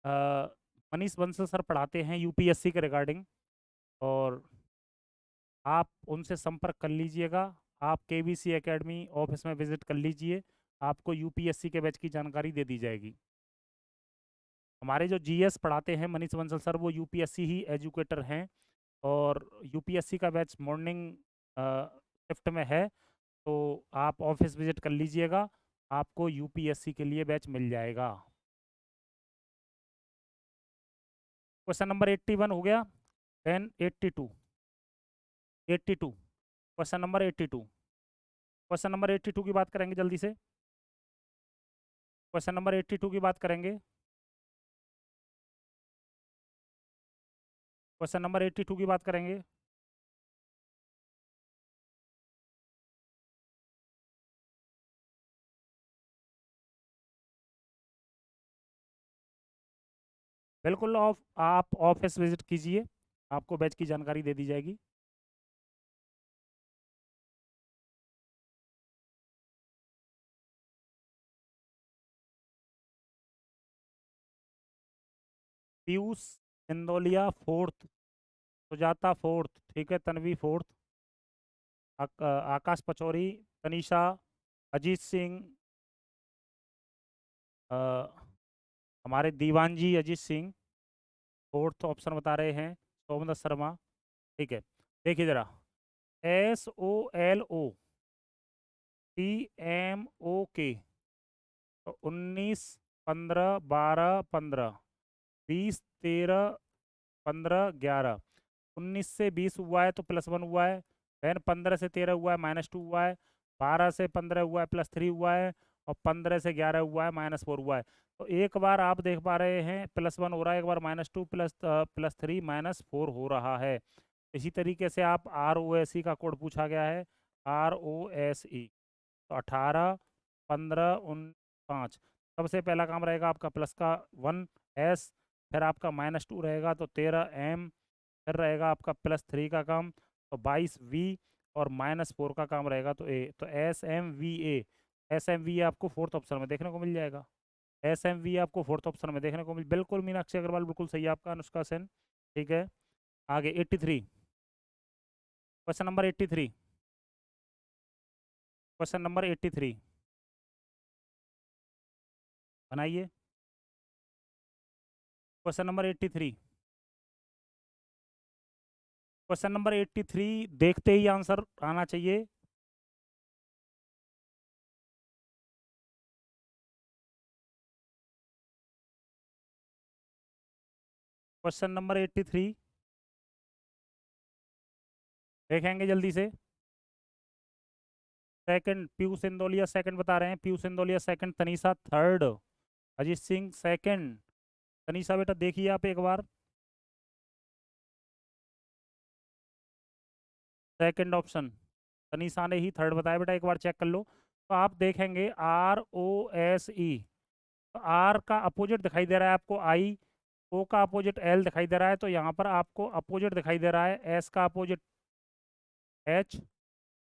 मनीष बंसल सर पढ़ाते हैं यूपीएससी के रिगार्डिंग, और आप उनसे संपर्क कर लीजिएगा। आप केवीसी एकेडमी ऑफिस में विजिट कर लीजिए, आपको यूपीएससी के बैच की जानकारी दे दी जाएगी। हमारे जो जीएस पढ़ाते हैं मनीष बंसल सर, वो यूपीएससी ही एजुकेटर हैं, और यूपीएससी का बैच मॉर्निंग शिफ्ट में है। तो आप ऑफिस विजिट कर लीजिएगा, आपको यूपीएससी के लिए बैच मिल जाएगा। क्वेश्चन नंबर 81 हो गया। 1082 82, क्वेश्चन नंबर 82, क्वेश्चन नंबर 82 की बात करेंगे जल्दी से। क्वेश्चन नंबर 82 की बात करेंगे। क्वेश्चन नंबर 82 की बात करेंगे। बिल्कुल ऑफ आप ऑफिस विजिट कीजिए, आपको बैच की जानकारी दे दी जाएगी। पीयूष इंदौलिया फोर्थ, सुजाता फोर्थ, ठीक है, तन्वी फोर्थ, आकाश पचौरी, तनीषा, अजीत सिंह, अ, हमारे दीवान जी अजीत सिंह फोर्थ ऑप्शन बता रहे हैं, सोमनाथ शर्मा, ठीक है। देखिए जरा, SOLO TMO के, तो 19, 15, 12, 15, 20, 13, 15, 11, 19 से 20 हुआ है तो +1 हुआ है, फिर 15 से 13 हुआ है -2 हुआ है, 12 से 15 हुआ है +3 हुआ है, और 15 से 11 हुआ है -4 हुआ है। तो एक बार आप देख पा रहे हैं +1 हो रहा है, एक बार -2 +3 -4 हो रहा है। इसी तरीके से आप ROSE का कोड पूछा गया है, ROSE, तो 18, 15, 5, सबसे पहला काम रहेगा आपका प्लस का 1S, फिर आपका -2 रहेगा तो 13M, फिर रहेगा आपका +3 का काम तो 22V, और -4 का काम रहेगा तो A, तो SMVA आपको फोर्थ ऑप्शन में देखने को मिल जाएगा। SMVA आपको फोर्थ ऑप्शन में देखने को मिल, बिल्कुल मीनाक्षी अग्रवाल, बिल्कुल सही है आपका, अनुष्का सेन, ठीक है। आगे 83, क्वेश्चन नंबर 83, क्वेश्चन नंबर 83 बनाइए। क्वेश्चन नंबर 83, क्वेश्चन नंबर 83 देखते ही आंसर आना चाहिए। क्वेश्चन नंबर 83 देखेंगे जल्दी से। सेकंड पीयूष इंदौलिया सेकंड बता रहे हैं, Piyush Indauliya second, Tanisha third, Ajit Singh second. Tanisha बेटा देखिए आप एक बार, सेकंड ऑप्शन, तनीषा ने ही थर्ड बताया बेटा, एक बार चेक कर लो। तो आप देखेंगे ROSE, तो R का अपोजिट दिखाई दे रहा है आपको I, O का अपोजिट L दिखाई दे रहा है, तो यहाँ पर आपको अपोजिट दिखाई दे रहा है, S का अपोजिट H,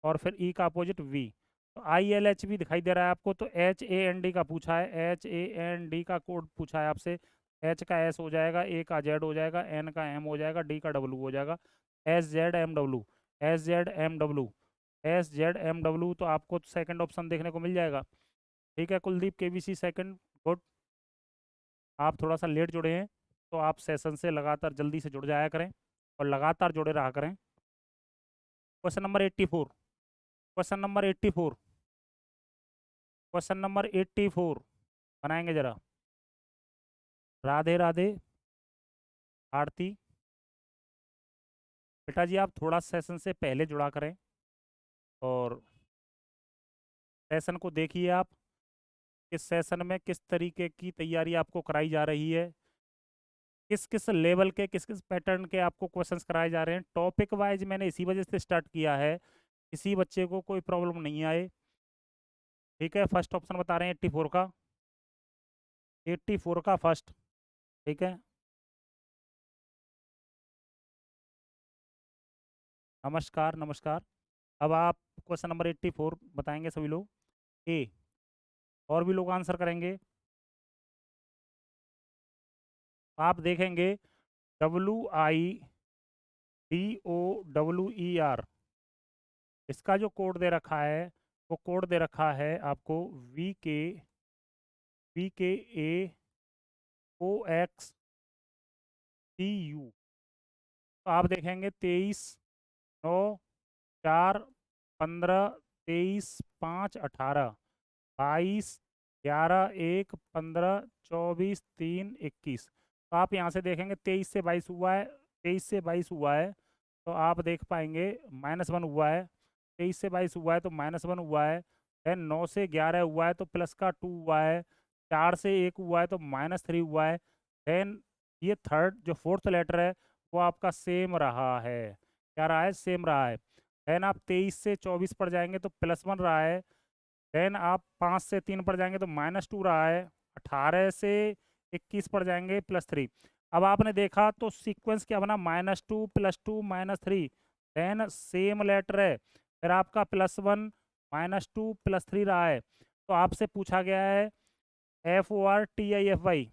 और फिर E का अपोजिट V, तो ILH भी दिखाई दे रहा है आपको, तो HAND का पूछा है, HAND का कोड पूछा है आपसे, H का S हो जाएगा, A का Z हो जाएगा, N का M हो जाएगा, D का W हो जाएगा, SZMW, SZMW, SZMW, तो आपको सेकंड ऑप्शन देखने को मिल जाएगा। ठीक है कुलदीप KBC सेकंड, गुड। आप थोड़ा सा लेट जुड़े हैं, तो आप सेशन से लगातार जल्दी से जुड़ जाया करें और लगातार जुड़े रहा करें। Question number 84, question number 84, question number 84 बनाएंगे जरा। राधे राधे आरती, बेटा जी आप थोड़ा सेशन से पहले जुड़ा करें और सेशन को देखिए आप, इस सेशन में किस तरीके की तैयारी आपको कराई जा रही है, किस किस लेवल के, किस किस पैटर्न के आपको क्वेश्चंस कराए जा रहे हैं। टॉपिक वाइज मैंने इसी वजह से स्टार्ट किया है, किसी बच्चे को कोई प्रॉब्लम नहीं आए। ठीक है, फर्स्ट ऑप्शन बता रहे हैं 84 का, 84 का फर्स्ट, ठीक है। नमस्कार नमस्कार। अब आप क्वेश्चन नंबर 84 बताएंगे सभी लोग। ए, और भी लोग आंसर करेंगे। आप देखेंगे WIDOWER, इसका जो कोड दे रखा है, वो कोड दे रखा है आपको VKAOXCU। तो आप देखेंगे 23, 9, 4, 15, 23, 5, 18, 22, 11, 1, 15, 24, 3, 21। तो आप यहाँ से देखेंगे 23 से 22 हुआ है, 23 से 22 हुआ है, तो आप देख पाएंगे -1 हुआ है, 23 से 22 हुआ है तो -1 हुआ है, देन 9 से 11 हुआ है तो +2 हुआ है, 4 से 1 हुआ है तो -3 हुआ है, देन ये थर्ड जो फोर्थ लेटर है वो आपका सेम रहा है। क्या रहा है? सेम रहा है। देन आप 23 से 24 पर जाएंगे तो +1 रहा है, देन आप 5 से 3 पर जाएंगे तो -2 रहा है, 18 से 21 पर जाएंगे +3। अब आपने देखा तो सीक्वेंस क्या बना? -2 +2 -3, देन सेम लेटर है, फिर आपका +1 -2 +3 रहा है। तो आपसे पूछा गया है FORTIFY,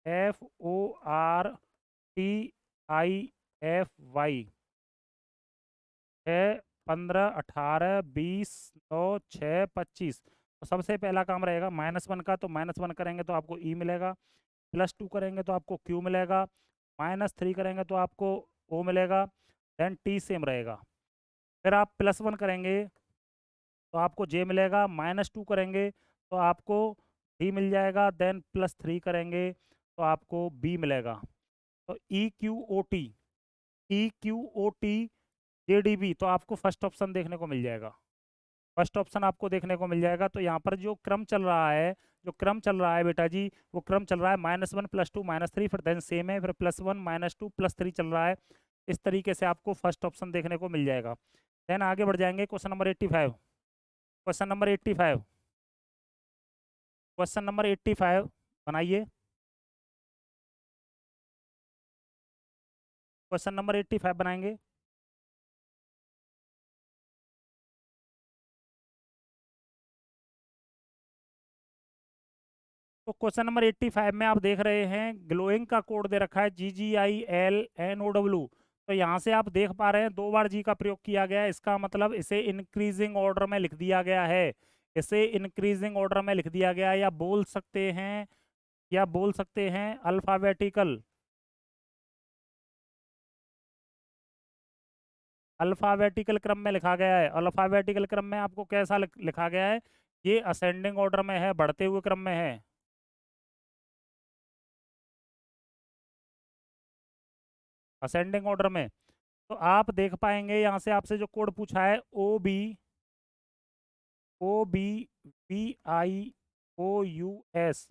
FORTIFY है 15 18 20 9 6 25। तो सबसे पहला काम रहेगा -1 का, तो -1 करेंगे तो आपको ई मिलेगा, +2 करेंगे तो आपको क्यू मिलेगा, -3 करेंगे तो आपको ओ मिलेगा, देन टी सेम रहेगा। फिर आप +1 करेंगे तो आपको जे मिलेगा, -2 करेंगे तो आपको डी मिल जाएगा, देन +3 करेंगे तो आपको बी मिलेगा। तो EQOT, EQOT JDB, तो आपको फर्स्ट ऑप्शन देखने को मिल जाएगा। फर्स्ट ऑप्शन आपको देखने को मिल जाएगा। तो यहाँ पर जो क्रम चल रहा है, जो क्रम चल रहा है बेटा जी, वो क्रम चल रहा है -1 +2 -3, फिर देन सेम है, फिर +1 -2 +3 चल रहा है। इस तरीके से आपको फर्स्ट ऑप्शन देखने को मिल जाएगा। देन आगे बढ़ जाएंगे question number 85। Question number 85, question number 85 बनाइए। क्वेश्चन नंबर 85 बनाएंगे। तो क्वेश्चन नंबर 85 में आप देख रहे हैं ग्लोइंग का कोड दे रखा है GGILNOW। तो यहाँ से आप देख पा रहे हैं 2 बार जी का प्रयोग किया गया है, इसका मतलब इसे इंक्रीजिंग ऑर्डर में लिख दिया गया है। इसे इंक्रीजिंग ऑर्डर में लिख दिया गया है, या बोल सकते हैं, या बोल सकते हैं अल्फाबेटिकल, अल्फाबेटिकल क्रम में लिखा गया है। अल्फाबेटिकल क्रम में आपको कैसा लिखा गया है? ये असेंडिंग ऑर्डर में है, बढ़ते हुए क्रम में है। असेंडिंग ऑर्डर में। तो आप देख पाएंगे यहाँ से आपसे जो कोड पूछा है OBVIOUS,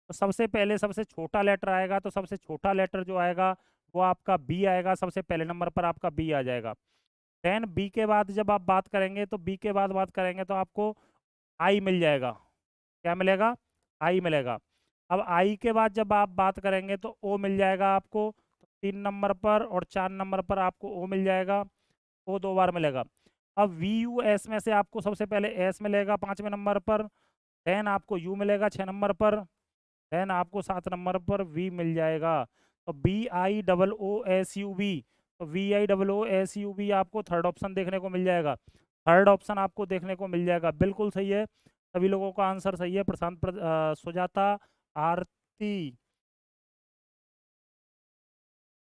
तो सबसे पहले सबसे छोटा लेटर आएगा, तो सबसे छोटा लेटर जो आएगा वो आपका बी आएगा, सबसे पहले नंबर पर आपका बी आ जाएगा। देन बी के बाद जब आप बात करेंगे तो बी के बाद बात करेंगे तो आपको आई मिल जाएगा। क्या मिलेगा? आई मिलेगा। अब आई के बाद जब आप बात करेंगे तो ओ मिल जाएगा आपको, 3 नंबर पर, और 4 नंबर पर आपको ओ मिल जाएगा, ओ 2 बार मिलेगा। अब VUS में से आपको सबसे पहले एस मिलेगा 5वें नंबर पर, देन आपको यू मिलेगा 6 नंबर पर, देन आपको 7 नंबर पर वी मिल जाएगा। तो BIOOSUV, तो VIOOSUV आपको थर्ड ऑप्शन देखने को मिल जाएगा। थर्ड ऑप्शन आपको देखने को मिल जाएगा, बिल्कुल सही है। सभी लोगों का आंसर सही है। प्रशांत सुजाता, आरती,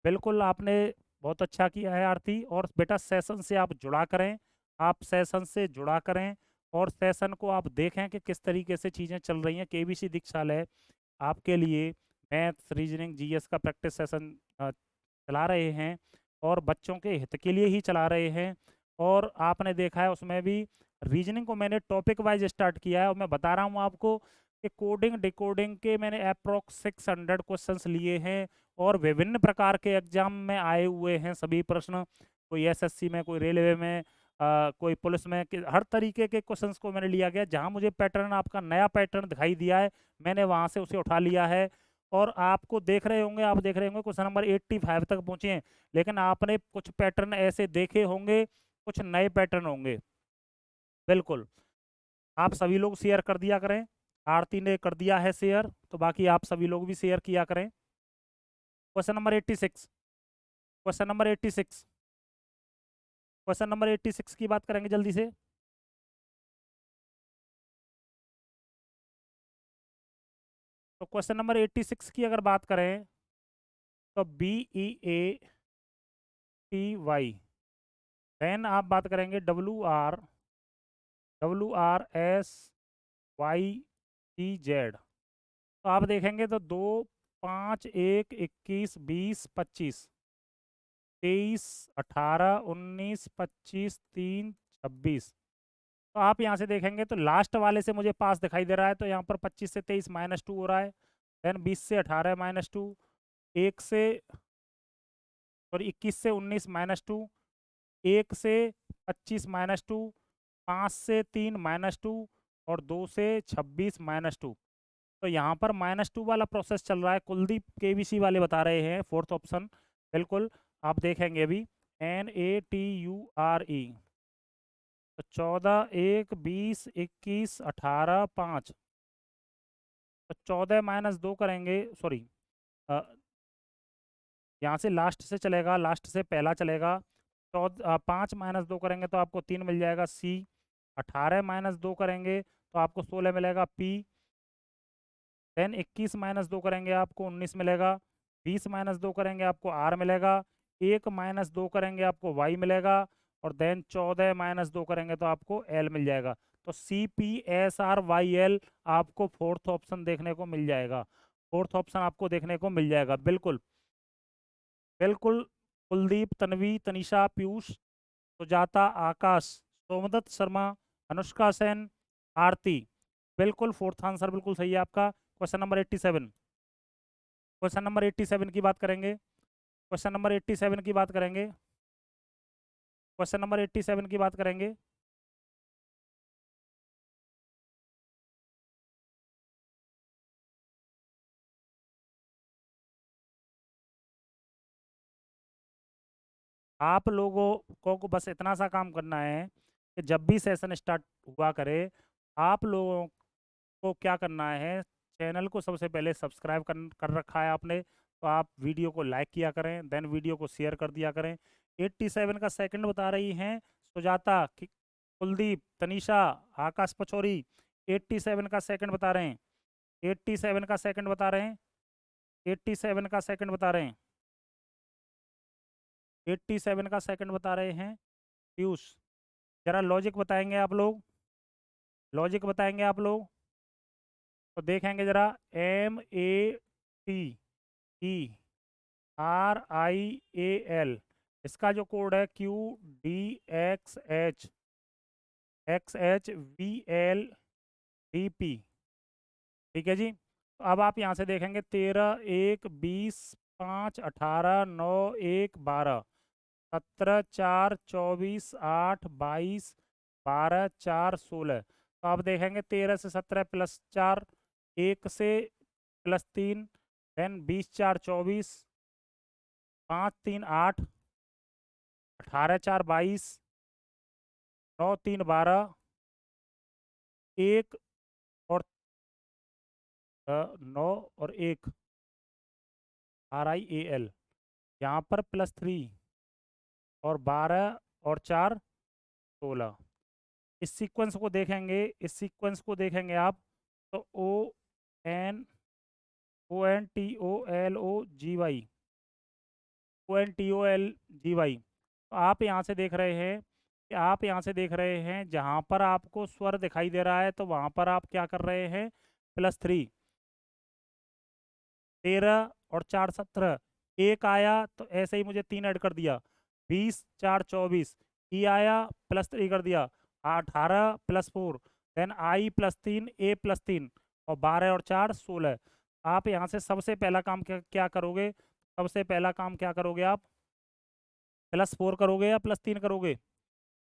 बिल्कुल आपने बहुत अच्छा किया है आरती। और बेटा सेशन से आप जुड़ा करें, आप सेशन से जुड़ा करें, और सेशन को आप देखें कि किस तरीके से चीज़ें चल रही हैं। KBC दीक्षालय आपके लिए मैथ्स, रीजनिंग, GS का प्रैक्टिस सेशन चला रहे हैं, और बच्चों के हित के लिए ही चला रहे हैं। और आपने देखा है उसमें भी रीजनिंग को मैंने टॉपिक वाइज स्टार्ट किया है, और मैं बता रहा हूँ आपको कि कोडिंग डिकोडिंग के मैंने अप्रोक्स 600 क्वेश्चंस लिए हैं, और विभिन्न प्रकार के एग्जाम में आए हुए हैं सभी प्रश्न। कोई SSC में, कोई रेलवे में, कोई पुलिस में, हर तरीके के क्वेश्चंस को मैंने लिया गया। जहां मुझे पैटर्न, आपका नया पैटर्न दिखाई दिया है, मैंने वहां से उसे उठा लिया है। और आपको देख रहे होंगे, आप देख रहे होंगे क्वेश्चन नंबर 85 तक पहुंचे हैं, लेकिन आपने कुछ पैटर्न ऐसे देखे होंगे, कुछ नए पैटर्न होंगे। बिल्कुल, आप सभी लोग शेयर कर दिया करें। आरती ने कर दिया है शेयर, तो बाकी आप सभी लोग भी शेयर किया करें। Question number 86, question number 86, question number 86 की बात करेंगे जल्दी से। तो क्वेश्चन नंबर 86 की अगर बात करें तो BEATY, देन आप बात करेंगे WRSYTZ। तो आप देखेंगे तो 2 5 1 21 20 25, 23, 18, 19, 25, 3, 26। तो आप यहाँ से देखेंगे तो लास्ट वाले से मुझे पास दिखाई दे रहा है, तो यहाँ पर 25 से 23 -2 हो रहा है। देन 20 से 18 -2, 1 से और 21 से 19 -2, 1 से 25 -2, 5 से 3 -2 और 2 से 26 -2। तो यहाँ पर -2 वाला प्रोसेस चल रहा है। कुलदीप केबीसी वाले बता रहे हैं फोर्थ ऑप्शन। बिल्कुल, आप देखेंगे अभी NATURE। तो 14, 1, 20, 21, 18, 5। तो 14 -2 करेंगे, सॉरी, यहाँ से लास्ट से चलेगा, लास्ट से पहला चलेगा। 5 -2 करेंगे तो आपको 3 मिल जाएगा C। 18 -2 करेंगे तो आपको 16 मिलेगा P। देन 21 -2 करेंगे आपको 19 मिलेगा। 20 -2 करेंगे आपको R मिलेगा। 1 -2 करेंगे आपको Y मिलेगा। और देन 14 -2 करेंगे तो आपको L मिल जाएगा। तो CPSRYL आपको फोर्थ ऑप्शन देखने को मिल जाएगा। फोर्थ ऑप्शन आपको देखने को मिल जाएगा। बिल्कुल बिल्कुल। कुलदीप, तन्वी, तनिषा, पीयूष, सुजाता, आकाश, सोमदत्त शर्मा, अनुष्का सेन, आरती। बिल्कुल फोर्थ आंसर बिल्कुल सही है आपका। Question number 87। क्वेश्चन नंबर 87 की बात करेंगे। क्वेश्चन नंबर 87 की बात करेंगे। क्वेश्चन नंबर 87 की बात करेंगे। आप लोगों को बस इतना सा काम करना है कि जब भी सेशन स्टार्ट हुआ करे, आप लोगों को क्या करना है, चैनल को सबसे पहले सब्सक्राइब कर रखा है आपने, तो आप वीडियो को लाइक किया करें, देन वीडियो को शेयर कर दिया करें। 87 का सेकंड बता रही हैं सुजाता, कुलदीप, तनीषा, आकाश पचौरी। 87 का सेकंड बता रहे हैं। 87 का सेकंड बता रहे हैं। 87 का सेकंड बता रहे हैं। 87 का सेकंड बता रहे हैं पीयूष। जरा लॉजिक बताएंगे आप लोग, लॉजिक बताएंगे आप लोग। तो देखेंगे जरा, MATERIAL, इसका जो कोड है QDXHXHVLDP। ठीक है जी। तो अब आप यहाँ से देखेंगे 13, 1, 20, 5, 18, 9, 1, 12, 17, 4, 24, 8, 22, 12, 4, 16। तो आप देखेंगे 13 से 17 प्लस 4, 1 से प्लस 3, देन 20, 4, 24, 5, 3, 8, 18, 4, 22, 9, 3, 12, 1 और 9 और 1, RIAL। यहाँ पर +3 और 12 और 4, 16। इस सीक्वेंस को देखेंगे, इस सीक्वेंस को देखेंगे आप, तो ONTOLOGY, ONTOLGY। तो आप यहाँ से देख रहे हैं कि आप यहाँ से देख रहे हैं जहाँ पर आपको स्वर दिखाई दे रहा है, तो वहाँ पर आप क्या कर रहे हैं, +3। 13 और 4, 17, 1 आया तो ऐसे ही मुझे 3 ऐड कर दिया। 20, 4, 24, ई आया, +3 कर दिया। 18 + 4, देन I +3, A +3 और 12 और 4, 16। आप यहाँ से सबसे पहला काम क्या क्या करोगे, सबसे पहला काम क्या करोगे आप, +4 करोगे या +3 करोगे,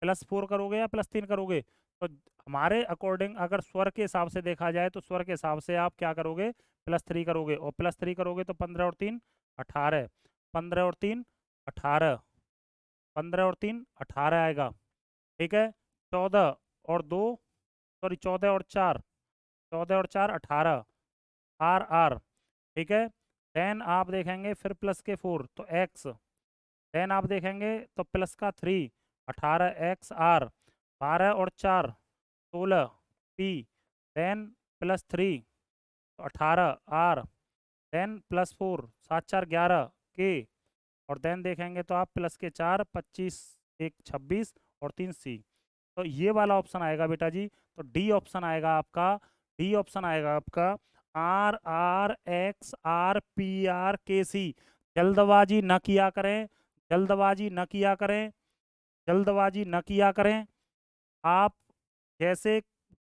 +4 करोगे या +3 करोगे। तो हमारे अकॉर्डिंग अगर स्वर के हिसाब से देखा जाए तो स्वर के हिसाब से आप क्या करोगे, +3 करोगे। और +3 करोगे तो 15 और 3, 18, 15 और 3, 18, 15 और 3, 18 आएगा। ठीक है। 14 और 2, सॉरी 14 और 4, 14 और 4, 18, RR। ठीक है। देन आप देखेंगे फिर प्लस के 4 तो X। देन आप देखेंगे तो प्लस का 3, 18XR। 12 और 4, 16, P। देन +3 तो 18R। Then +4, 7, 4, 11 K। और देन देखेंगे तो आप प्लस के 4, 25, 1, 26 और 3 C। तो ये वाला ऑप्शन आएगा बेटा जी। तो डी ऑप्शन आएगा आपका, डी ऑप्शन आएगा आपका, RRXRPRKC। जल्दबाजी न किया करें, जल्दबाजी न किया करें, जल्दबाजी न किया करें। आप जैसे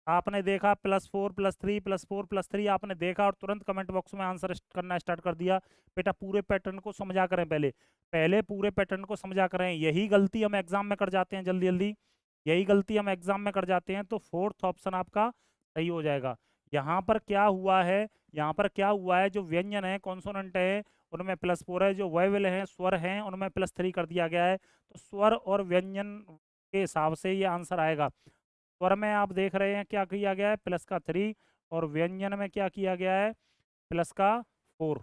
आपने देखा +4 +3 +4 +3 आपने देखा और तुरंत कमेंट बॉक्स में आंसर करना स्टार्ट कर दिया। बेटा पूरे पैटर्न को समझा करें, पहले पहले पूरे पैटर्न को समझा करें। यही गलती हम एग्जाम में कर जाते हैं जल्दी जल्दी, यही गलती हम एग्जाम में कर जाते हैं। तो फोर्थ ऑप्शन आपका सही हो जाएगा। यहाँ पर क्या हुआ है, यहाँ पर क्या हुआ है, जो व्यंजन है कॉन्सोनेंट है उनमें +4 है, जो वॉवेल हैं स्वर हैं उनमें +3 कर दिया गया है। तो स्वर और व्यंजन के हिसाब से ये आंसर आएगा। स्वर में आप देख रहे हैं क्या किया गया है, +3, और व्यंजन में क्या किया गया है, +4।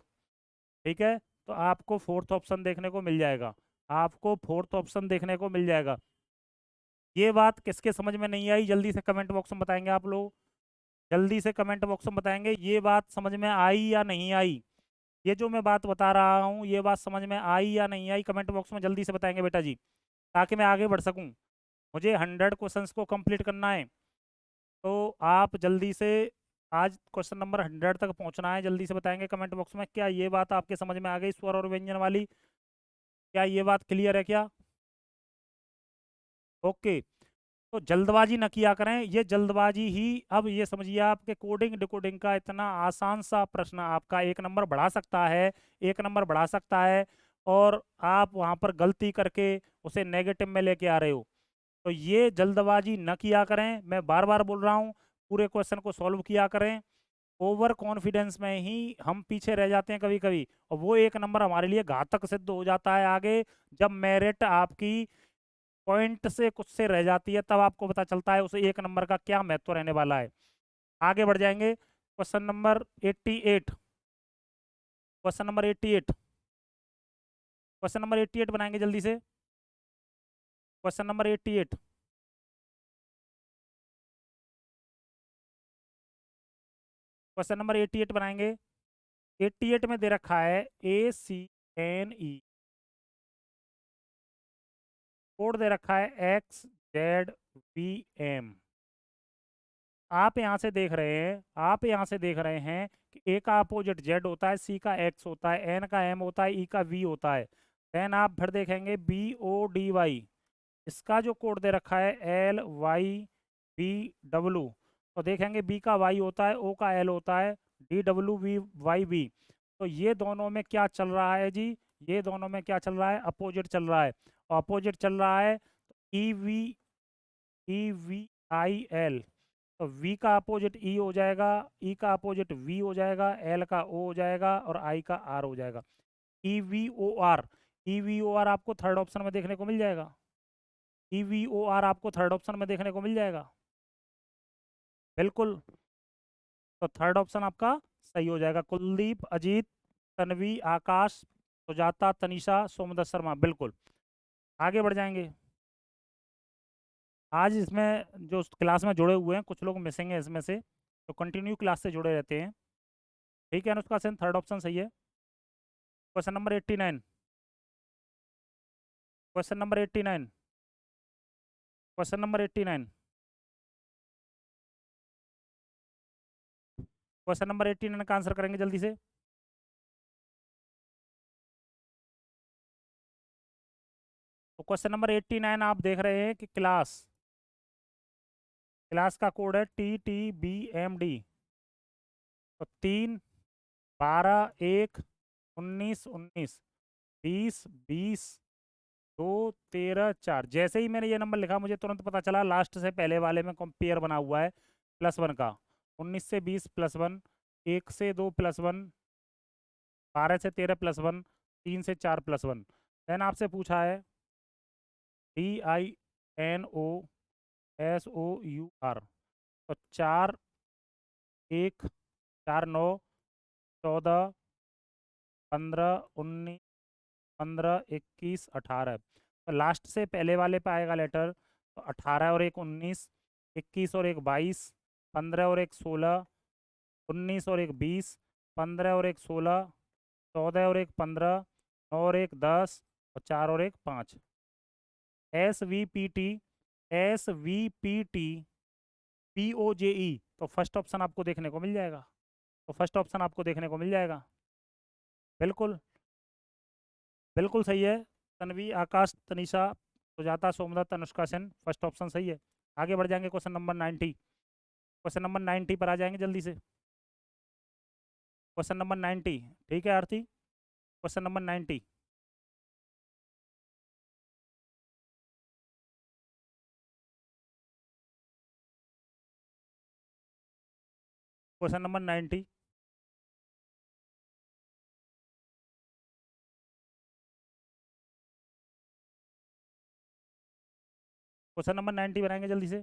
ठीक है, तो आपको फोर्थ ऑप्शन देखने को मिल जाएगा, आपको फोर्थ ऑप्शन देखने को मिल जाएगा। ये बात किसके समझ में नहीं आई, जल्दी से कमेंट बॉक्स में बताएंगे आप लोग, जल्दी से कमेंट बॉक्स में बताएंगे ये बात समझ में आई या नहीं आई। ये जो मैं बात बता रहा हूँ ये बात समझ में आई या नहीं आई, कमेंट बॉक्स में जल्दी से बताएंगे बेटा जी, ताकि मैं आगे बढ़ सकूँ। मुझे 100 क्वेश्चंस को कंप्लीट करना है, तो आप जल्दी से आज क्वेश्चन नंबर 100 तक पहुंचना है। जल्दी से बताएंगे कमेंट बॉक्स में, क्या ये बात आपके समझ में आ गई स्वर और व्यंजन वाली, क्या ये बात क्लियर है क्या? ओके, तो जल्दबाजी न किया करें, ये जल्दबाजी ही। अब ये समझिए आपके कोडिंग डिकोडिंग का इतना आसान सा प्रश्न आपका 1 नंबर बढ़ा सकता है, 1 नंबर बढ़ा सकता है, और आप वहाँ पर गलती करके उसे नेगेटिव में लेके आ रहे हो। तो ये जल्दबाजी न किया करें, मैं बार बार बोल रहा हूँ, पूरे क्वेश्चन को सॉल्व किया करें। ओवर कॉन्फिडेंस में ही हम पीछे रह जाते हैं कभी कभी, और वो 1 नंबर हमारे लिए घातक सिद्ध हो जाता है आगे। जब मेरिट आपकी पॉइंट से कुछ से रह जाती है तब आपको पता चलता है उसे 1 नंबर का क्या महत्व रहने वाला है। आगे बढ़ जाएंगे, question number 88, question number 88, question number 88 बनाएंगे जल्दी से। क्वेश्चन नंबर 88, क्वेश्चन नंबर 88 बनाएंगे। 88 में दे रखा है ACNE, कोड दे रखा है XZVM। आप यहाँ से देख रहे हैं, आप यहाँ से देख रहे हैं कि A का अपोजिट Z होता है, C का X होता है, N का M होता है, E का V होता है। देन आप फिर देखेंगे BODY, इसका जो कोड दे रखा है LYBW, तो देखेंगे B का Y होता है, O का L होता है, DWVYB। तो ये दोनों में क्या चल रहा है जी, ये दोनों में क्या चल रहा है, अपोजिट चल रहा है। अपोजिट चल रहा है तो EVIL, तो V का अपोजिट E हो जाएगा, E का अपोजिट V हो जाएगा, L का O हो जाएगा, और I का R हो जाएगा। EVOR, EVOR आपको थर्ड ऑप्शन में देखने को मिल जाएगा, EVOR आपको थर्ड ऑप्शन में देखने को मिल जाएगा, बिल्कुल। तो थर्ड ऑप्शन आपका सही हो जाएगा, कुलदीप, अजीत, तन्वी, आकाश, सुजाता, तनिषा, सोमदत्त शर्मा, बिल्कुल। आगे बढ़ जाएंगे। आज इसमें जो क्लास में जुड़े हुए हैं कुछ लोग मिसिंग हैं इसमें से, तो कंटिन्यू क्लास से जुड़े रहते हैं। ठीक है, अनुष्का सेन थर्ड ऑप्शन सही है। Question number 89, question number 89, question number 89, question number 89 का आंसर करेंगे जल्दी से। तो क्वेश्चन नंबर 89 आप देख रहे हैं कि क्लास, क्लास का कोड है TTBMD। तो 3, 12, 1, 19, 19, 20, 20, 2, 13, 4। जैसे ही मैंने ये नंबर लिखा मुझे तुरंत पता चला लास्ट से पहले वाले में कंपेयर बना हुआ है +1 का। 19 से 20 +1, 1 से 2 +1, 12 से 13 +1, 3 से 4 +1। देन आपसे पूछा है DINOSOUR, तो 4, 1, 4, 9, 14, 15, 19, 15, 21, 18। तो लास्ट से पहले वाले पे आएगा लेटर, तो 18 और 1 19, 21 और 1 22, 15 और 1 16, 19 और 1 20, 15 और 1 16, 14 और 1 15, 9 और 1 10, और 4 और 1 5। SVPT, SVPT, POJE, तो फर्स्ट ऑप्शन आपको देखने को मिल जाएगा, तो फर्स्ट ऑप्शन आपको देखने को मिल जाएगा, बिल्कुल, बिल्कुल सही है। तन्वी, आकाश, तनिषा, सुजाता, सोमदत्त, अनुष्का सेन, फर्स्ट ऑप्शन सही है। आगे बढ़ जाएंगे क्वेश्चन नंबर 90। क्वेश्चन नंबर 90 पर आ जाएंगे जल्दी से। क्वेश्चन नंबर 90, ठीक है Aarti? Question number 90। Question number 90। Question number 90 बनाएंगे जल्दी से।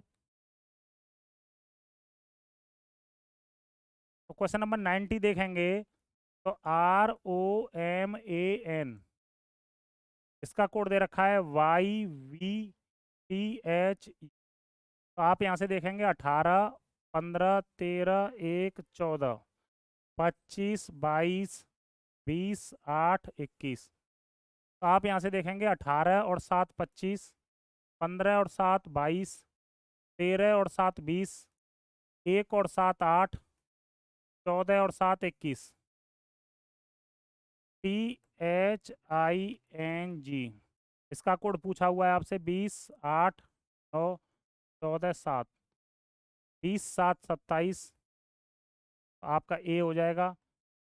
तो क्वेश्चन नंबर 90 देखेंगे तो ROMAN, इसका कोड दे रखा है YVTH। तो आप यहाँ से देखेंगे 18, 15, 13, 1, 14, 25, 22, 20, 8, 21। तो आप यहाँ से देखेंगे 18 और 7 25, 15 और 7 22, 13 और 7 20, 1 और 7 8, 14 और 7 21। THING, इसका कोड पूछा हुआ है आपसे 20, 8, 9, 14, 7। 20, 7, 27, आपका ए हो जाएगा।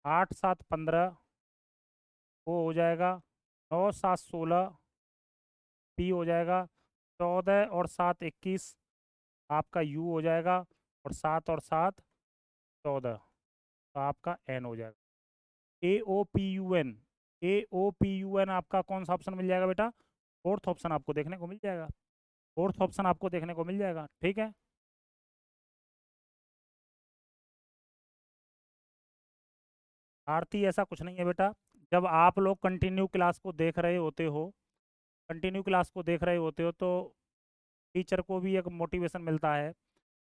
8, 7, 15, वो हो जाएगा। 9, 7, 16, पी हो जाएगा। 14 और 7 21, आपका यू हो जाएगा। और 7 और 7 14, तो आपका एन हो जाएगा। AOPUN, AOPUN आपका कौन सा ऑप्शन मिल जाएगा बेटा? फोर्थ ऑप्शन आपको देखने को मिल जाएगा। फोर्थ ऑप्शन आपको देखने को मिल जाएगा, ठीक है। आरती, ऐसा कुछ नहीं है बेटा। जब आप लोग कंटिन्यू क्लास को देख रहे होते हो, कंटिन्यू क्लास को देख रहे होते हो, तो टीचर को भी एक मोटिवेशन मिलता है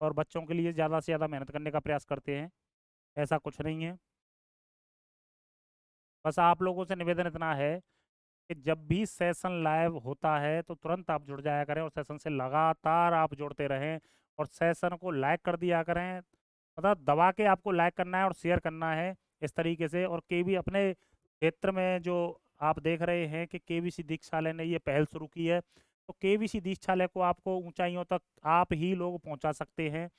और बच्चों के लिए ज़्यादा से ज़्यादा मेहनत करने का प्रयास करते हैं। ऐसा कुछ नहीं है। बस आप लोगों से निवेदन इतना है कि जब भी सेशन लाइव होता है तो तुरंत आप जुड़ जाया करें और सेशन से लगातार आप जुड़ते रहें और सेशन को लाइक कर दिया करें। मतलब दबा के आपको लाइक करना है और शेयर करना है इस तरीके से। और केवी अपने क्षेत्र में जो आप देख रहे हैं कि केवीसी दीक्षालय ने ये पहल शुरू की है, तो केवीसी दीक्षालय को आपको ऊंचाइयों तक आप ही लोग पहुंचा सकते हैं।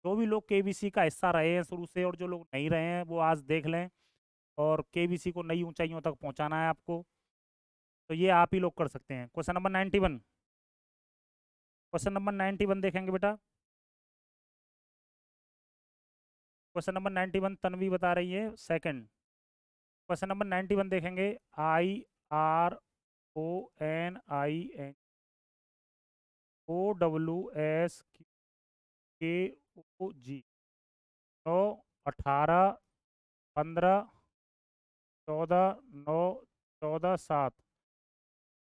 जो भी लोग केवीसी का हिस्सा रहे हैं शुरू से और जो लोग नहीं रहे हैं वो आज देख लें, और केवीसी को नई ऊंचाइयों तक पहुंचाना है आपको। तो ये आप ही लोग कर सकते हैं। Question number 91। क्वेश्चन नंबर 91 देखेंगे बेटा। क्वेश्चन नंबर 91 तन्वी बता रही है सेकंड। क्वेश्चन नंबर 91 देखेंगे। IRONIN OWSKOG। 9, 18, 15, 14, 9, 14, 7,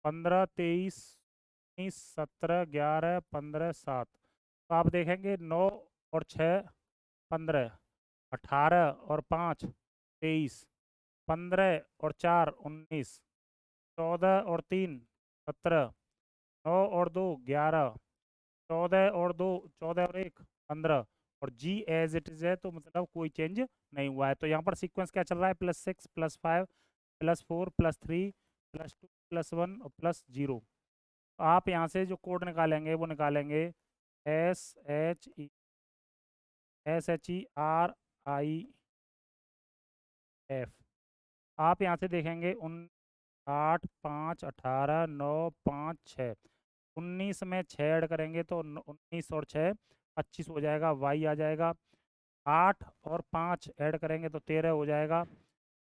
15, 23, 19, 17, 11, 15, 7। तो आप देखेंगे 9 और 6 15, 18 और 5 23, 15 और 4 19, 14 और 3 17, 9 और 2 11, 14 और 2 14 और 1 15, और जी एज इट इज़ है, तो मतलब कोई चेंज नहीं हुआ है। तो यहाँ पर सीक्वेंस क्या चल रहा है? +6 +5 +4 +3 +2 +1 और +0। तो आप यहाँ से जो कोड निकालेंगे वो निकालेंगे SHERIF। आप यहाँ से देखेंगे 8 5 18 9 5 6, 19 में 6 ऐड करेंगे तो 19 और 6 25 हो जाएगा, वाई आ जाएगा। 8 और 5 ऐड करेंगे तो 13 हो जाएगा।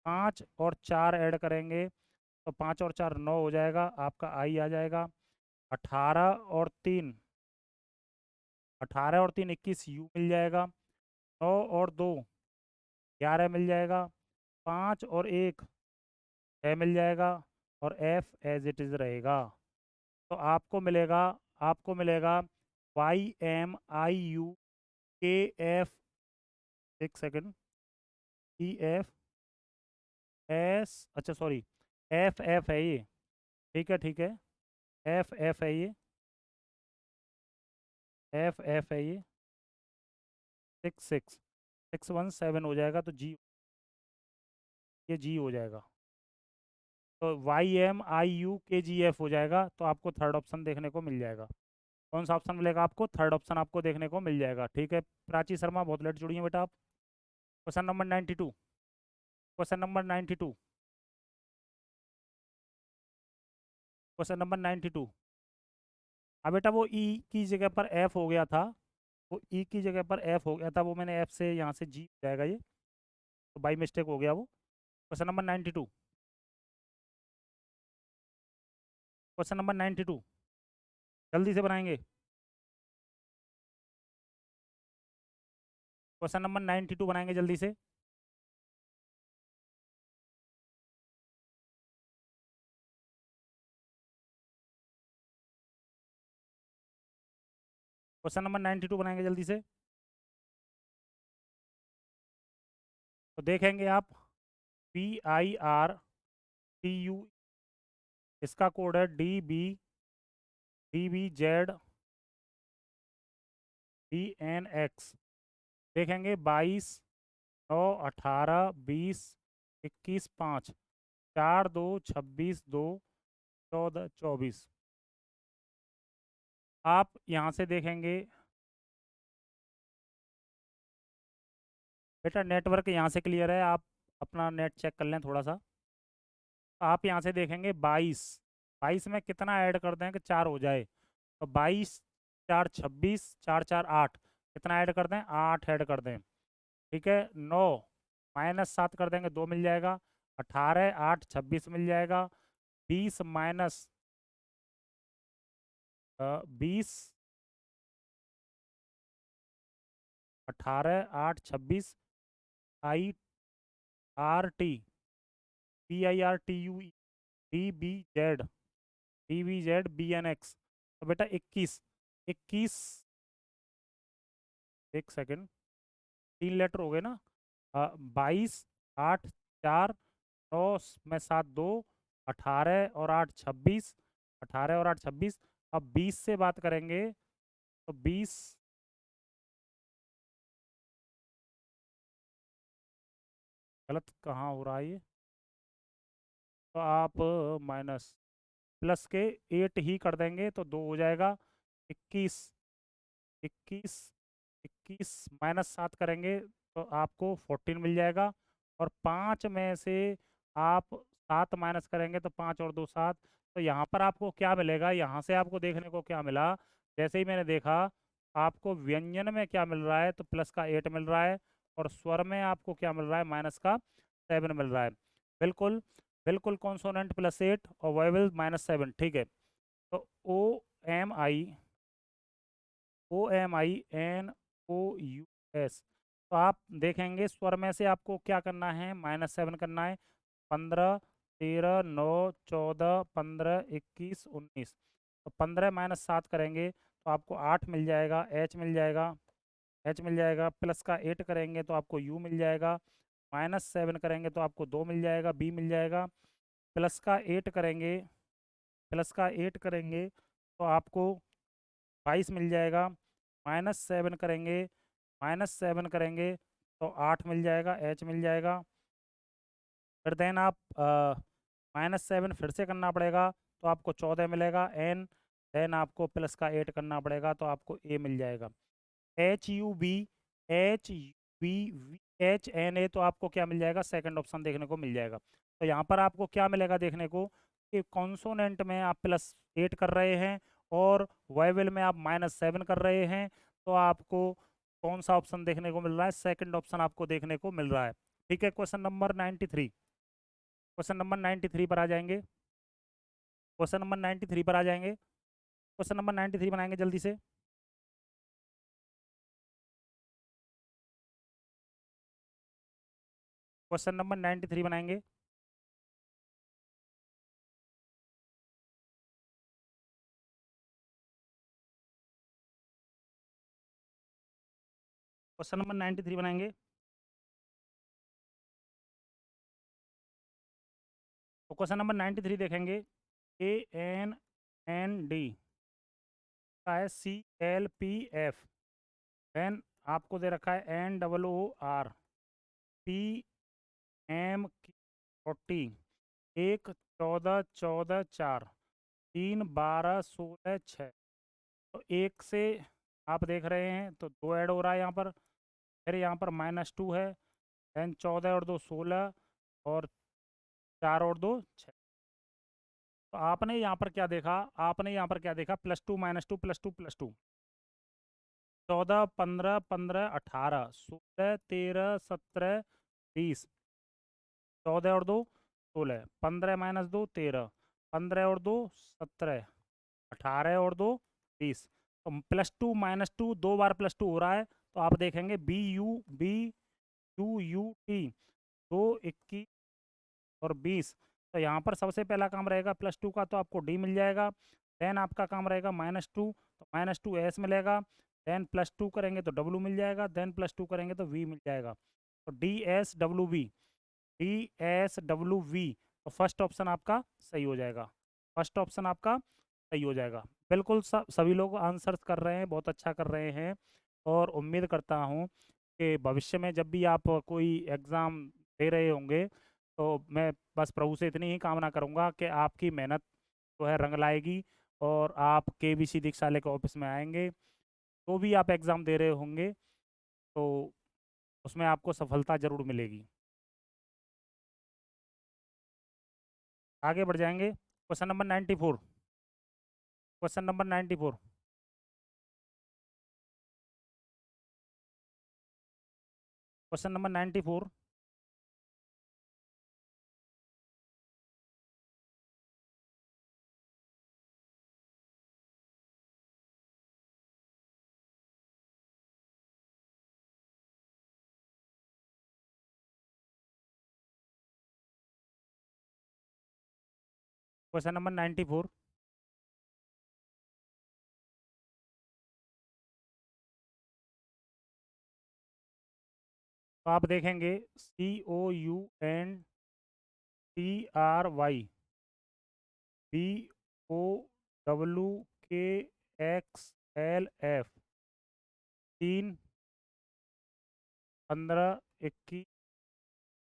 5 और 4 ऐड करेंगे तो 5 और 4 9 हो जाएगा, आपका आई आ जाएगा। 18 और 3 18 और 3 21 यू मिल जाएगा। 9 और 2 11 मिल जाएगा। 5 और 1 6 मिल जाएगा, और एफ एज इट इज़ रहेगा। तो आपको मिलेगा YMIUKF, एक सेकंड, EFS, अच्छा सॉरी, FF है ये। ठीक है ठीक है, FF है ये, FF है ये। 66617 हो जाएगा, तो जी, ये जी हो जाएगा। तो YMIUKGF हो जाएगा, तो आपको थर्ड ऑप्शन देखने को मिल जाएगा। कौन सा ऑप्शन मिलेगा आपको? थर्ड ऑप्शन आपको देखने को मिल जाएगा। ठीक है प्राची शर्मा, बहुत लेट जुड़ी हैं बेटा आप। Question number 92, question number 92, question number 92। अब बेटा वो ई की जगह पर एफ हो गया था, वो ई की जगह पर एफ हो गया था, वो मैंने एफ से यहाँ से जी हो जाएगा ये, तो बाई मिस्टेक हो गया वो। क्वेश्चन नंबर 92, क्वेश्चन नंबर 92, जल्दी से बनाएंगे। क्वेश्चन नंबर 92 बनाएंगे जल्दी से। क्वेश्चन नंबर 92 बनाएंगे जल्दी से। तो देखेंगे आप, PIRTU, इसका कोड है DBZDNX। देखेंगे 22, 9, 18, 20, 21, 5, 4, 2, 26, 2, 14, 24। आप यहाँ से देखेंगे बेटा, नेटवर्क यहाँ से क्लियर है, आप अपना नेट चेक कर लें थोड़ा सा। आप यहाँ से देखेंगे 22, 22 में कितना ऐड कर दें कि 4 हो जाए, तो 22, 4, 26, 4, 4, 8, कितना ऐड कर दें? 8 ऐड कर दें। ठीक है, 9 -7 कर देंगे, 2 मिल जाएगा। 18, 8, 26 मिल जाएगा। 20 माइनस 20, 18, 8, 26, PIRTUE DBZBNX। तो बेटा 21, 21, एक सेकेंड, 3 लेटर हो गए ना। 22, 8, 4, 9 में 7, 2, 18 और 8, 26, 18 और 8, 26। अब 20 से बात करेंगे, तो 20, गलत कहाँ हो रहा है ये? तो आप माइनस प्लस के 8 ही कर देंगे, तो 2 हो जाएगा। 21, 21, 21 -7 करेंगे तो आपको 14 मिल जाएगा। और 5 में से आप 7 माइनस करेंगे तो 5 और 2, 7। तो यहाँ पर आपको क्या मिलेगा? यहाँ से आपको देखने को क्या मिला? जैसे ही मैंने देखा, आपको व्यंजन में क्या मिल रहा है, तो प्लस का 8 मिल रहा है, और स्वर में आपको क्या मिल रहा है? माइनस का 7 मिल रहा है। बिल्कुल, बिल्कुल कॉन्सोनेंट +8 और वॉवेल -7। ठीक है, तो OMINOUS। तो आप देखेंगे स्वर में से आपको क्या करना है? -7 करना है। 15, 13, 9, 14, 15, 21, 19। तो 15 -7 करेंगे तो आपको 8 मिल जाएगा, एच मिल जाएगा, एच मिल जाएगा। प्लस का 8 करेंगे तो आपको यू मिल जाएगा। -7 करेंगे तो आपको 2 मिल जाएगा, बी मिल जाएगा। प्लस का 8 करेंगे, प्लस का 8 करेंगे तो आपको 22 मिल जाएगा। -7 करेंगे, -7 करेंगे तो 8 मिल जाएगा, एच मिल जाएगा। फिर देन आप -7 फिर से करना पड़ेगा, तो आपको 14 मिलेगा, एन। देन आपको प्लस का 8 करना पड़ेगा, तो आपको ए मिल जाएगा। HUB, HUBVHNA, तो आपको क्या मिल जाएगा? सेकंड ऑप्शन देखने को मिल जाएगा। तो यहाँ पर आपको क्या मिलेगा देखने को, कि कॉन्सोनेंट में आप +8 कर रहे हैं और वॉवेल में आप -7 कर रहे हैं, तो आपको कौन सा ऑप्शन देखने को मिल रहा है? सेकंड ऑप्शन आपको देखने को मिल रहा है। ठीक है, क्वेश्चन नंबर 93, क्वेश्चन नंबर 93 पर आ जाएंगे। क्वेश्चन नंबर 93 पर आ जाएंगे। क्वेश्चन नंबर 93 बनाएंगे जल्दी से। क्वेश्चन नंबर 93 बनाएंगे। क्वेश्चन नंबर 93 बनाएंगे। तो क्वेश्चन नंबर 93 देखेंगे। ANND का है CLPF। देन आपको दे रखा है NOOR PMQ40। एक 14 14 4, 3 12 16 6। तो एक से आप देख रहे हैं तो 2 ऐड हो रहा है यहाँ पर, फिर यहाँ पर -2 है, देन 14 और 2 16, और 4 और 2 6। तो आपने यहाँ पर क्या देखा, आपने यहाँ पर क्या देखा, +2 -2 +2 +2, 14 15 15 18 16 13 17 20, 14 और 2 16, 15 - 2 13, 15 और 2 17, 18 और 2 20। तो +2 - 2 2 बार +2 हो रहा है, तो आप देखेंगे BU दो 21 और 20। तो यहाँ पर सबसे पहला काम रहेगा +2 का, तो आपको D मिल जाएगा। देन आपका काम रहेगा -2, तो -2 S मिलेगा। देन +2 करेंगे तो W मिल जाएगा, देन +2 करेंगे तो V मिल जाएगा। तो DSWV, तो फर्स्ट ऑप्शन आपका सही हो जाएगा। फर्स्ट ऑप्शन आपका सही हो जाएगा। बिल्कुल सभी लोग आंसर्स कर रहे हैं, बहुत अच्छा कर रहे हैं, और उम्मीद करता हूँ कि भविष्य में जब भी आप कोई एग्ज़ाम दे रहे होंगे, तो मैं बस प्रभु से इतनी ही कामना करूँगा कि आपकी मेहनत जो है रंग लाएगी, और आप केबीसी दीक्षालय के ऑफिस में आएँगे, तो भी आप एग्ज़ाम दे रहे होंगे, तो उसमें आपको सफलता ज़रूर मिलेगी। आगे बढ़ जाएँगे। Question number 94, question number 94, question number 94, question number 94। तो आप देखेंगे COUNTRY BOWKXLF, 3 15 21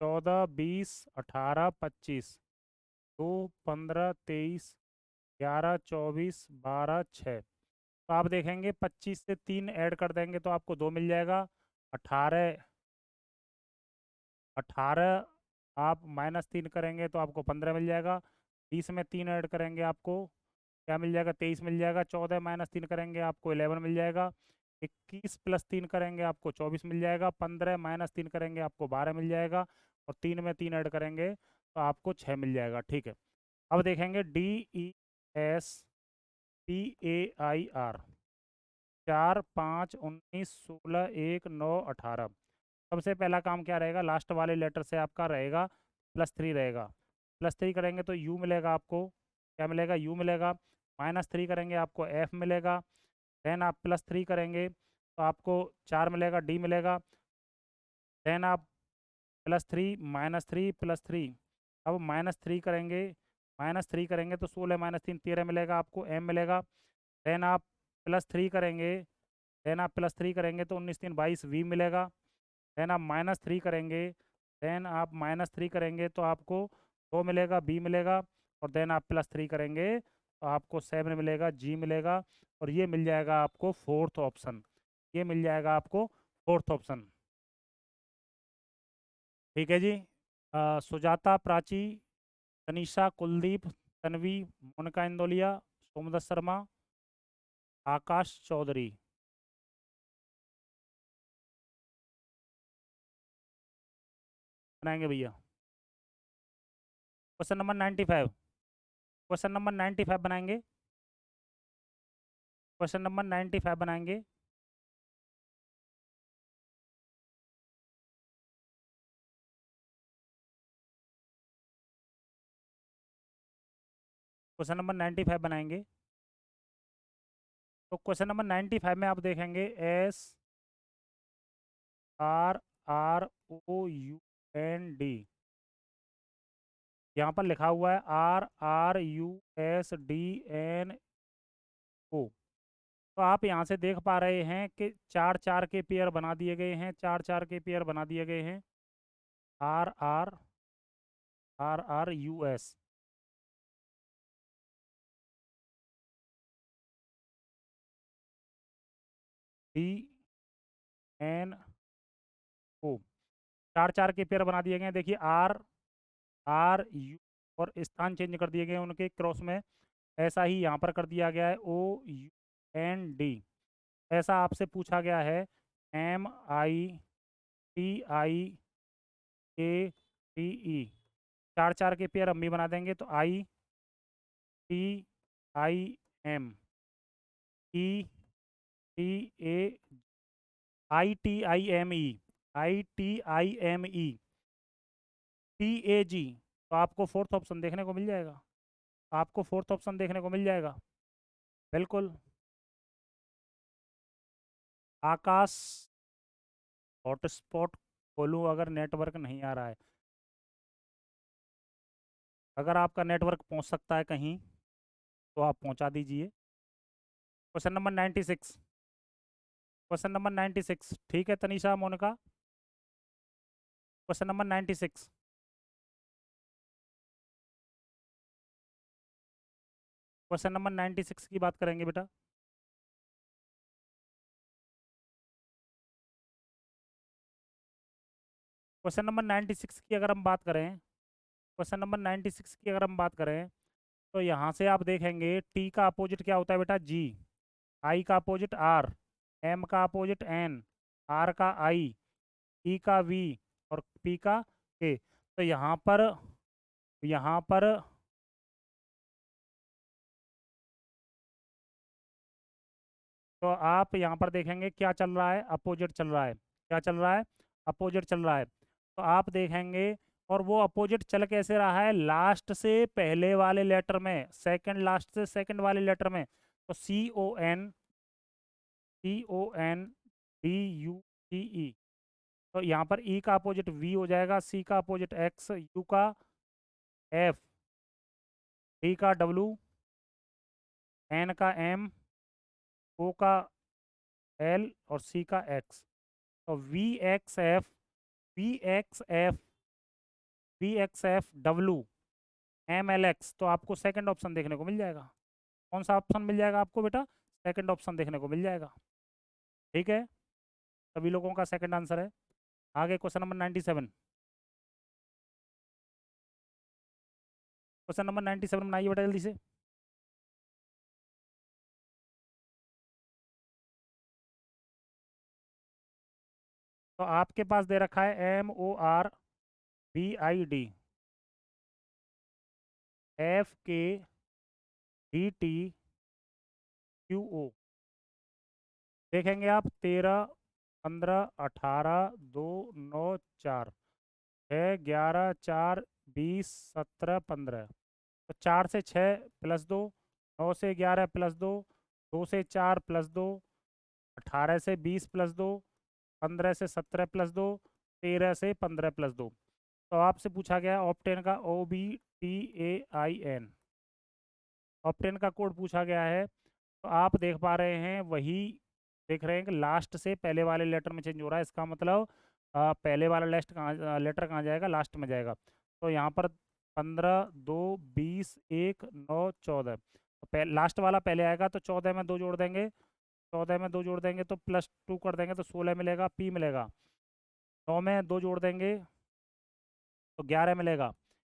14 20 18 25, 2 15 23 11 24 12 6। तो आप देखेंगे 25 से 3 ऐड कर देंगे तो आपको 2 मिल जाएगा। 18 18 आप -3 करेंगे तो आपको 15 मिल जाएगा। 20 में 3 ऐड करेंगे आपको क्या मिल जाएगा, 23 मिल जाएगा। 14 -3 करेंगे आपको 11 मिल जाएगा। 21 + 3 करेंगे आपको 24 मिल जाएगा। 15 -3 करेंगे आपको 12 मिल जाएगा, और 3 में 3 ऐड करेंगे तो आपको 6 मिल जाएगा। ठीक है, अब देखेंगे DESPAIR, 4 5 19 16 1 9 18। सबसे पहला काम क्या रहेगा, लास्ट वाले लेटर से आपका रहेगा +3 रहेगा। +3 करेंगे तो U मिलेगा आपको, क्या मिलेगा, U मिलेगा। -3 करेंगे आपको F मिलेगा। देन आप +3 करेंगे तो आपको 4 मिलेगा, D मिलेगा। देन आप +3 -3 +3, अब -3 करेंगे तो 16 -3 13 मिलेगा आपको, M मिलेगा। देन आप +3 करेंगे, तो 19 3 22 V मिलेगा। देन आप -3 करेंगे, तो आपको 2 मिलेगा, B मिलेगा। और देन आप +3 करेंगे तो आपको 7 मिलेगा, G मिलेगा। और ये मिल जाएगा आपको फोर्थ ऑप्शन, ये मिल जाएगा आपको फोर्थ ऑप्शन। ठीक है जी। सुजाता, प्राची, तनीषा, कुलदीप, तन्वी, मोनिका इंदौलिया, सोमदत्त शर्मा, आकाश चौधरी। बनाएंगे भैया। क्वेश्चन नंबर 95, क्वेश्चन नंबर 95 बनाएंगे, क्वेश्चन नंबर 95 बनाएंगे। क्वेश्चन नंबर 95 बनाएंगे। तो क्वेश्चन नंबर 95 में आप देखेंगे SRROUND, यहाँ पर लिखा हुआ है RRUSDNO। तो आप यहाँ से देख पा रहे हैं कि 4 4 के पेयर बना दिए गए हैं, 4 4 के पेयर बना दिए गए हैं। RRRUS, डी एन ओ, चार चार के पेयर बना दिए गए। देखिए आर आर यू और स्थान चेंज कर दिए गए उनके क्रॉस में। ऐसा ही यहाँ पर कर दिया गया है ओ यू एन डी। ऐसा आपसे पूछा गया है M I T I A T E, चार चार के पेयर हम भी बना देंगे। तो I T I M E T A, I T I M E, I T I M E T A जी। तो आपको फोर्थ ऑप्शन देखने को मिल जाएगा, आपको फोर्थ ऑप्शन देखने को मिल जाएगा। बिल्कुल। आकाश, हॉटस्पॉट खोलूँ अगर नेटवर्क नहीं आ रहा है? अगर आपका नेटवर्क पहुंच सकता है कहीं तो आप पहुंचा दीजिए। क्वेश्चन नंबर 96, क्वेश्चन नंबर 96, ठीक है Tanisha Monika. Question number 96, question number 96 की बात करेंगे बेटा। क्वेश्चन नंबर 96 की अगर हम बात करें, क्वेश्चन नंबर 96 की अगर हम बात करें, तो यहाँ से आप देखेंगे टी का अपोजिट क्या होता है बेटा? जी। आई का अपोजिट आर, एम का अपोजिट एन, आर का आई, ई का वी और पी का के। तो यहाँ पर तो आप यहाँ पर देखेंगे क्या चल रहा है? अपोजिट चल रहा है। क्या चल रहा है? अपोजिट चल रहा है। तो आप देखेंगे, और वो अपोजिट चल कैसे रहा है? लास्ट से पहले वाले लेटर में, सेकंड लास्ट से सेकंड वाले लेटर में। तो C-O-N D-U-T-E। तो यहाँ पर ई का अपोजिट वी हो जाएगा, सी का अपोजिट एक्स, यू का एफ, डी का डब्लू, एन का एम, ओ का एल और सी का एक्स। तो V X F W M L X. तो आपको सेकंड ऑप्शन देखने को मिल जाएगा। कौन सा ऑप्शन मिल जाएगा आपको बेटा? सेकंड ऑप्शन देखने को मिल जाएगा। ठीक है, सभी लोगों का सेकंड आंसर है। आगे क्वेश्चन नंबर 97, क्वेश्चन नंबर 97 बनाइए बेटा जल्दी से। तो आपके पास दे रखा है MORBID, FKDTQO। देखेंगे आप 13 15 18 2 9 4 6 11 4 20 17 15। तो 4 से 6 प्लस 2, 9 से 11 प्लस 2, 2 से 4 प्लस 2, 18 से 20 प्लस 2, 15 से 17 प्लस 2, 13 से 15 प्लस 2। तो आपसे पूछा गया ऑप्टेन का OBTAIN, ऑप्टेन का कोड पूछा गया है। तो आप देख पा रहे हैं, वही देख रहे हैं कि लास्ट से पहले वाले लेटर में चेंज हो रहा है। इसका मतलब पहले वाला लेटर कहाँ जाएगा? लास्ट में जाएगा। तो यहाँ पर 15 2 20 1 9 14, तो लास्ट वाला पहले आएगा। तो 14 में 2 जोड़ देंगे, 14 में 2 जोड़ देंगे तो +2 कर देंगे तो 16 मिलेगा, पी मिलेगा। 9 में 2 जोड़ देंगे तो 11 मिलेगा,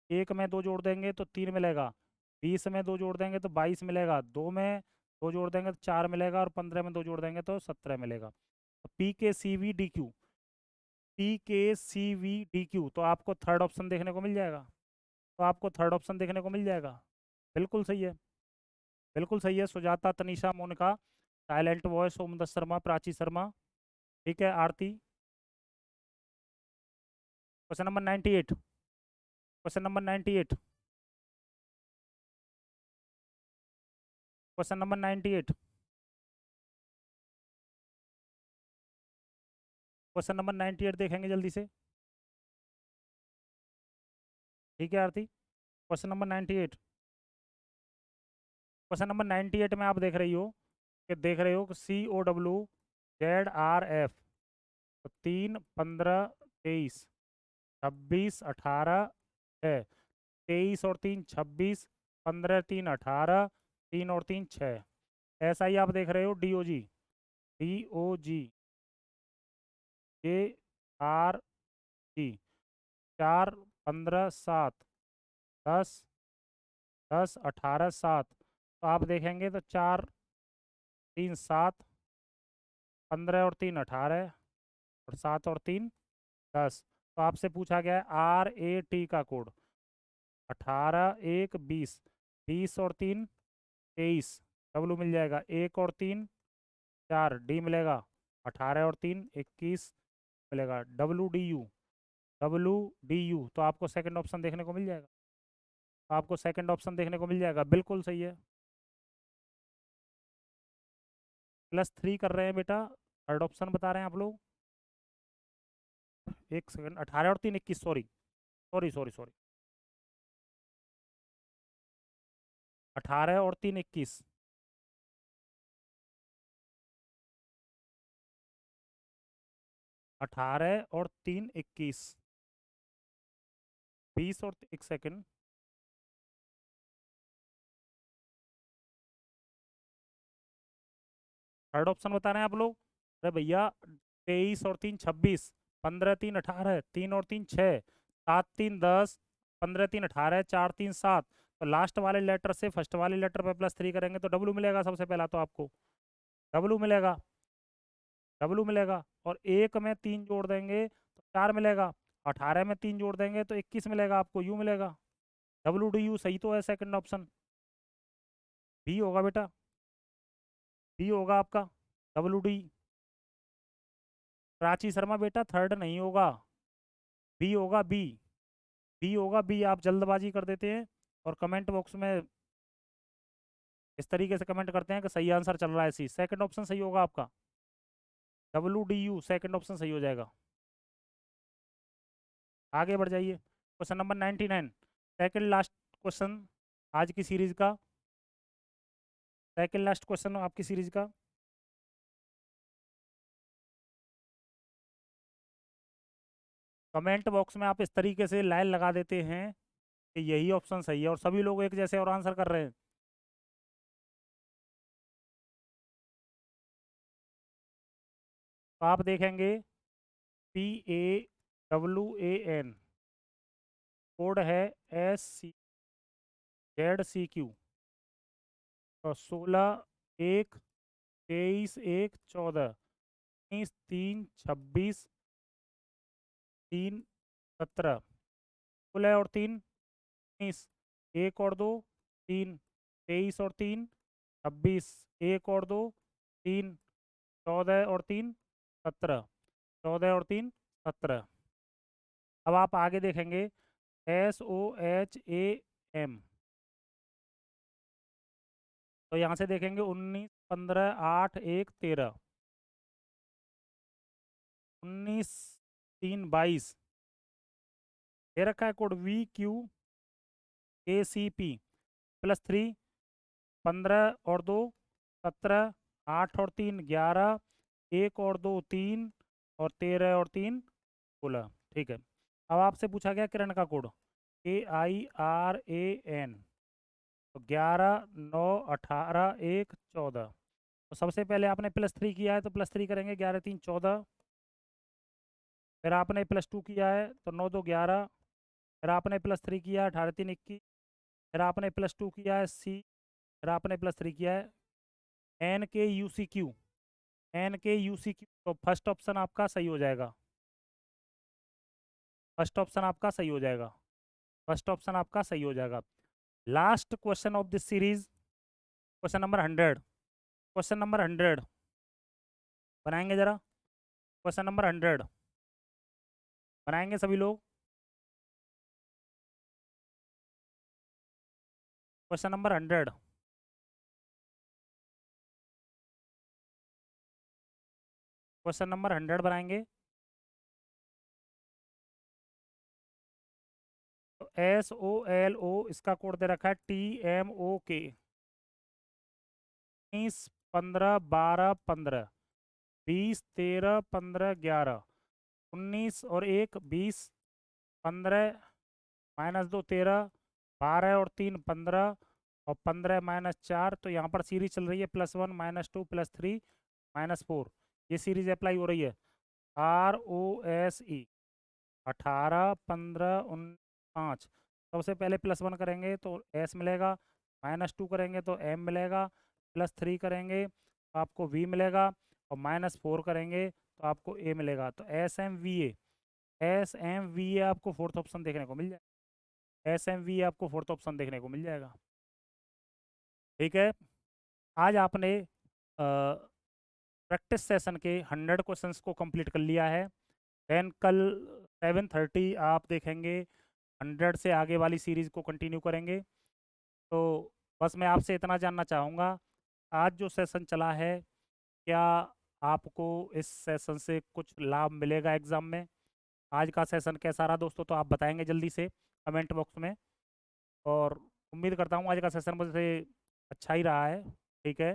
1 में 2 जोड़ देंगे तो 3 मिलेगा, 20 में 2 जोड़ देंगे तो 22 मिलेगा, 2 में 2 जोड़ देंगे तो 4 मिलेगा और 15 में 2 जोड़ देंगे तो 17 मिलेगा। तो PKCVDQ, तो आपको थर्ड ऑप्शन देखने को मिल जाएगा। तो आपको थर्ड ऑप्शन देखने को मिल जाएगा। बिल्कुल सही है, बिल्कुल सही है। Sujata, Tanisha, Monika, silent voice, Somdatt Sharma, Prachi Sharma. ठीक है Aarti. Question number 98, question number 98, question number 98, question number 98 देखेंगे जल्दी से। ठीक है Aarti, question number 98, question number 98 में आप देख रहे हो कि COWZRF। तो 3 15 23 26 18 है, 23 और 3 26, 15 3 18, 3 और 3 6। ऐसा ही आप देख रहे हो DOG, DOG JRG 4 15 7 10 10 18 7। तो आप देखेंगे तो 4 3 7, 15 और 3 18 और 7 और 3 10। तो आपसे पूछा गया है RAT का कोड। 18 1 20, 20 और 3 23, डब्लू मिल जाएगा। 1 और 3 4, डी मिलेगा। 18 और 3 21 मिलेगा। डब्लू डी यू तो आपको सेकंड ऑप्शन देखने को मिल जाएगा। आपको सेकंड ऑप्शन देखने को मिल जाएगा, बिल्कुल सही है। +3 कर रहे हैं बेटा, थर्ड ऑप्शन बता रहे हैं आप लोग। एक सेकंड, 18 और 3 21, सॉरी सॉरी सॉरी सॉरी, 18 और 3 21। 18 और 3 21, 20 और एक सेकंड, थर्ड ऑप्शन बता रहे हैं आप लोग। अरे भैया, 23 और 3 26, 15 3 18, 3 और 3 6, 7 3 10, 15 3 18, 4 3 7। तो लास्ट वाले लेटर से फर्स्ट वाले लेटर पे +3 करेंगे तो डब्लू मिलेगा। सबसे पहला तो आपको डब्लू मिलेगा, डब्लू मिलेगा। और एक में 3 जोड़ देंगे तो 4 मिलेगा। 18 में 3 जोड़ देंगे तो 21 मिलेगा, आपको यू मिलेगा। WDU सही तो है, सेकंड ऑप्शन बी होगा बेटा, बी होगा आपका WD। प्राची शर्मा बेटा थर्ड नहीं होगा, बी होगा बी, बी होगा बी। आप जल्दबाजी कर देते हैं और कमेंट बॉक्स में इस तरीके से कमेंट करते हैं कि सही आंसर चल रहा है सी। सेकंड ऑप्शन सही होगा आपका, WDU सेकंड ऑप्शन सही हो जाएगा। आगे बढ़ जाइए, question number 99, second last question आज की सीरीज का, सेकंड लास्ट क्वेश्चन आपकी सीरीज का। कमेंट बॉक्स में आप इस तरीके से लाइन लगा देते हैं कि यही ऑप्शन सही है और सभी लोग एक जैसे और आंसर कर रहे हैं। तो आप देखेंगे PAWAN, कोड है SCZCQ। तो 16 1 23 1 14, 19 3 26 3 17, 16 और 3 19, 1 और 2 3, 23 और 3 26, 1 और 2 3, 14 और 3 17, 14 और 3 17। अब आप आगे देखेंगे SOHAM। तो यहाँ से देखेंगे 19 15 8 1 13, 19 3 22, दे रखा है कोड VQACP। +3, 15 और 2 17, 8 और 3 11, 1 और 2 3 और 13 और 3 16। ठीक है, अब आपसे पूछा गया किरण का कोड KIRAN। तो 11 9 18 1 14। तो सबसे पहले आपने +3 किया है तो +3 करेंगे, 11 3 14। फिर आपने +2 किया है तो 9 2 11। फिर आपने +3 किया है, 18 3 21। फिर आपने +2 किया है सी। फिर आपने +3 किया है NKUCQ, NKUCQ। तो फर्स्ट ऑप्शन आपका सही हो जाएगा, फर्स्ट ऑप्शन आपका सही हो जाएगा, फर्स्ट ऑप्शन आपका सही हो जाएगा। Last question of this series, question number 100, question number 100 बनाएंगे जरा। क्वेश्चन नंबर 100 बनाएंगे सभी लोग। क्वेश्चन नंबर 100, क्वेश्चन नंबर 100 बनाएंगे। तो SOLO इसका कोड दे रखा है TMOK। 19 15 12 15, 20 13 15 11, 19 और 1 20, 15 -2 13, 12 और 3 15 और 15 -4। तो यहाँ पर सीरीज चल रही है +1 -2 +3 -4, ये सीरीज अप्लाई हो रही है। ROSE 18, 15, 5, सबसे पहले +1 करेंगे तो S मिलेगा, -2 करेंगे तो M मिलेगा, +3 करेंगे तो आपको V मिलेगा और -4 करेंगे तो आपको A मिलेगा। तो SMVA, SMVA आपको फोर्थ ऑप्शन देखने को मिल जाएगा। SMVA आपको फोर्थ ऑप्शन देखने को मिल जाएगा। ठीक है, आज आपने प्रैक्टिस सेशन के 100 क्वेश्चंस को कंप्लीट कर लिया है। देन कल 7:30 आप देखेंगे 100 से आगे वाली सीरीज़ को कंटिन्यू करेंगे। तो बस मैं आपसे इतना जानना चाहूँगा, आज जो सेशन चला है, क्या आपको इस सेशन से कुछ लाभ मिलेगा एग्ज़ाम में? आज का सेशन कैसा रहा दोस्तों, तो आप बताएँगे जल्दी से कमेंट बॉक्स में। और उम्मीद करता हूँ आज का सेशन मुझसे अच्छा ही रहा है। ठीक है,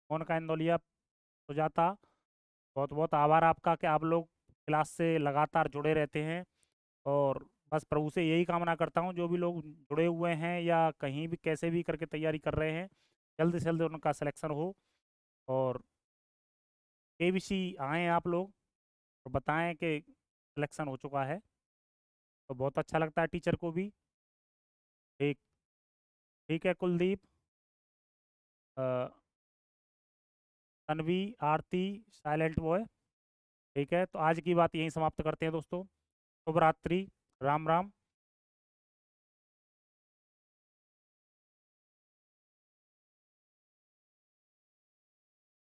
मोनिका इंदौलिया, सुजाता, बहुत बहुत आभार आपका कि आप लोग क्लास से लगातार जुड़े रहते हैं। और बस प्रभु से यही कामना करता हूँ, जो भी लोग जुड़े हुए हैं या कहीं भी कैसे भी करके तैयारी कर रहे हैं, जल्द से जल्द उनका सिलेक्शन हो। और KBC आएँ आप लोग और बताएं कि सिलेक्शन हो चुका है, तो बहुत अच्छा लगता है टीचर को भी। ठीक, ठीक है कुलदीप, अ, तन्वी, आरती, साइलेंट बॉय। ठीक है, तो आज की बात यहीं समाप्त करते हैं दोस्तों। शुभ रात्रि, राम राम।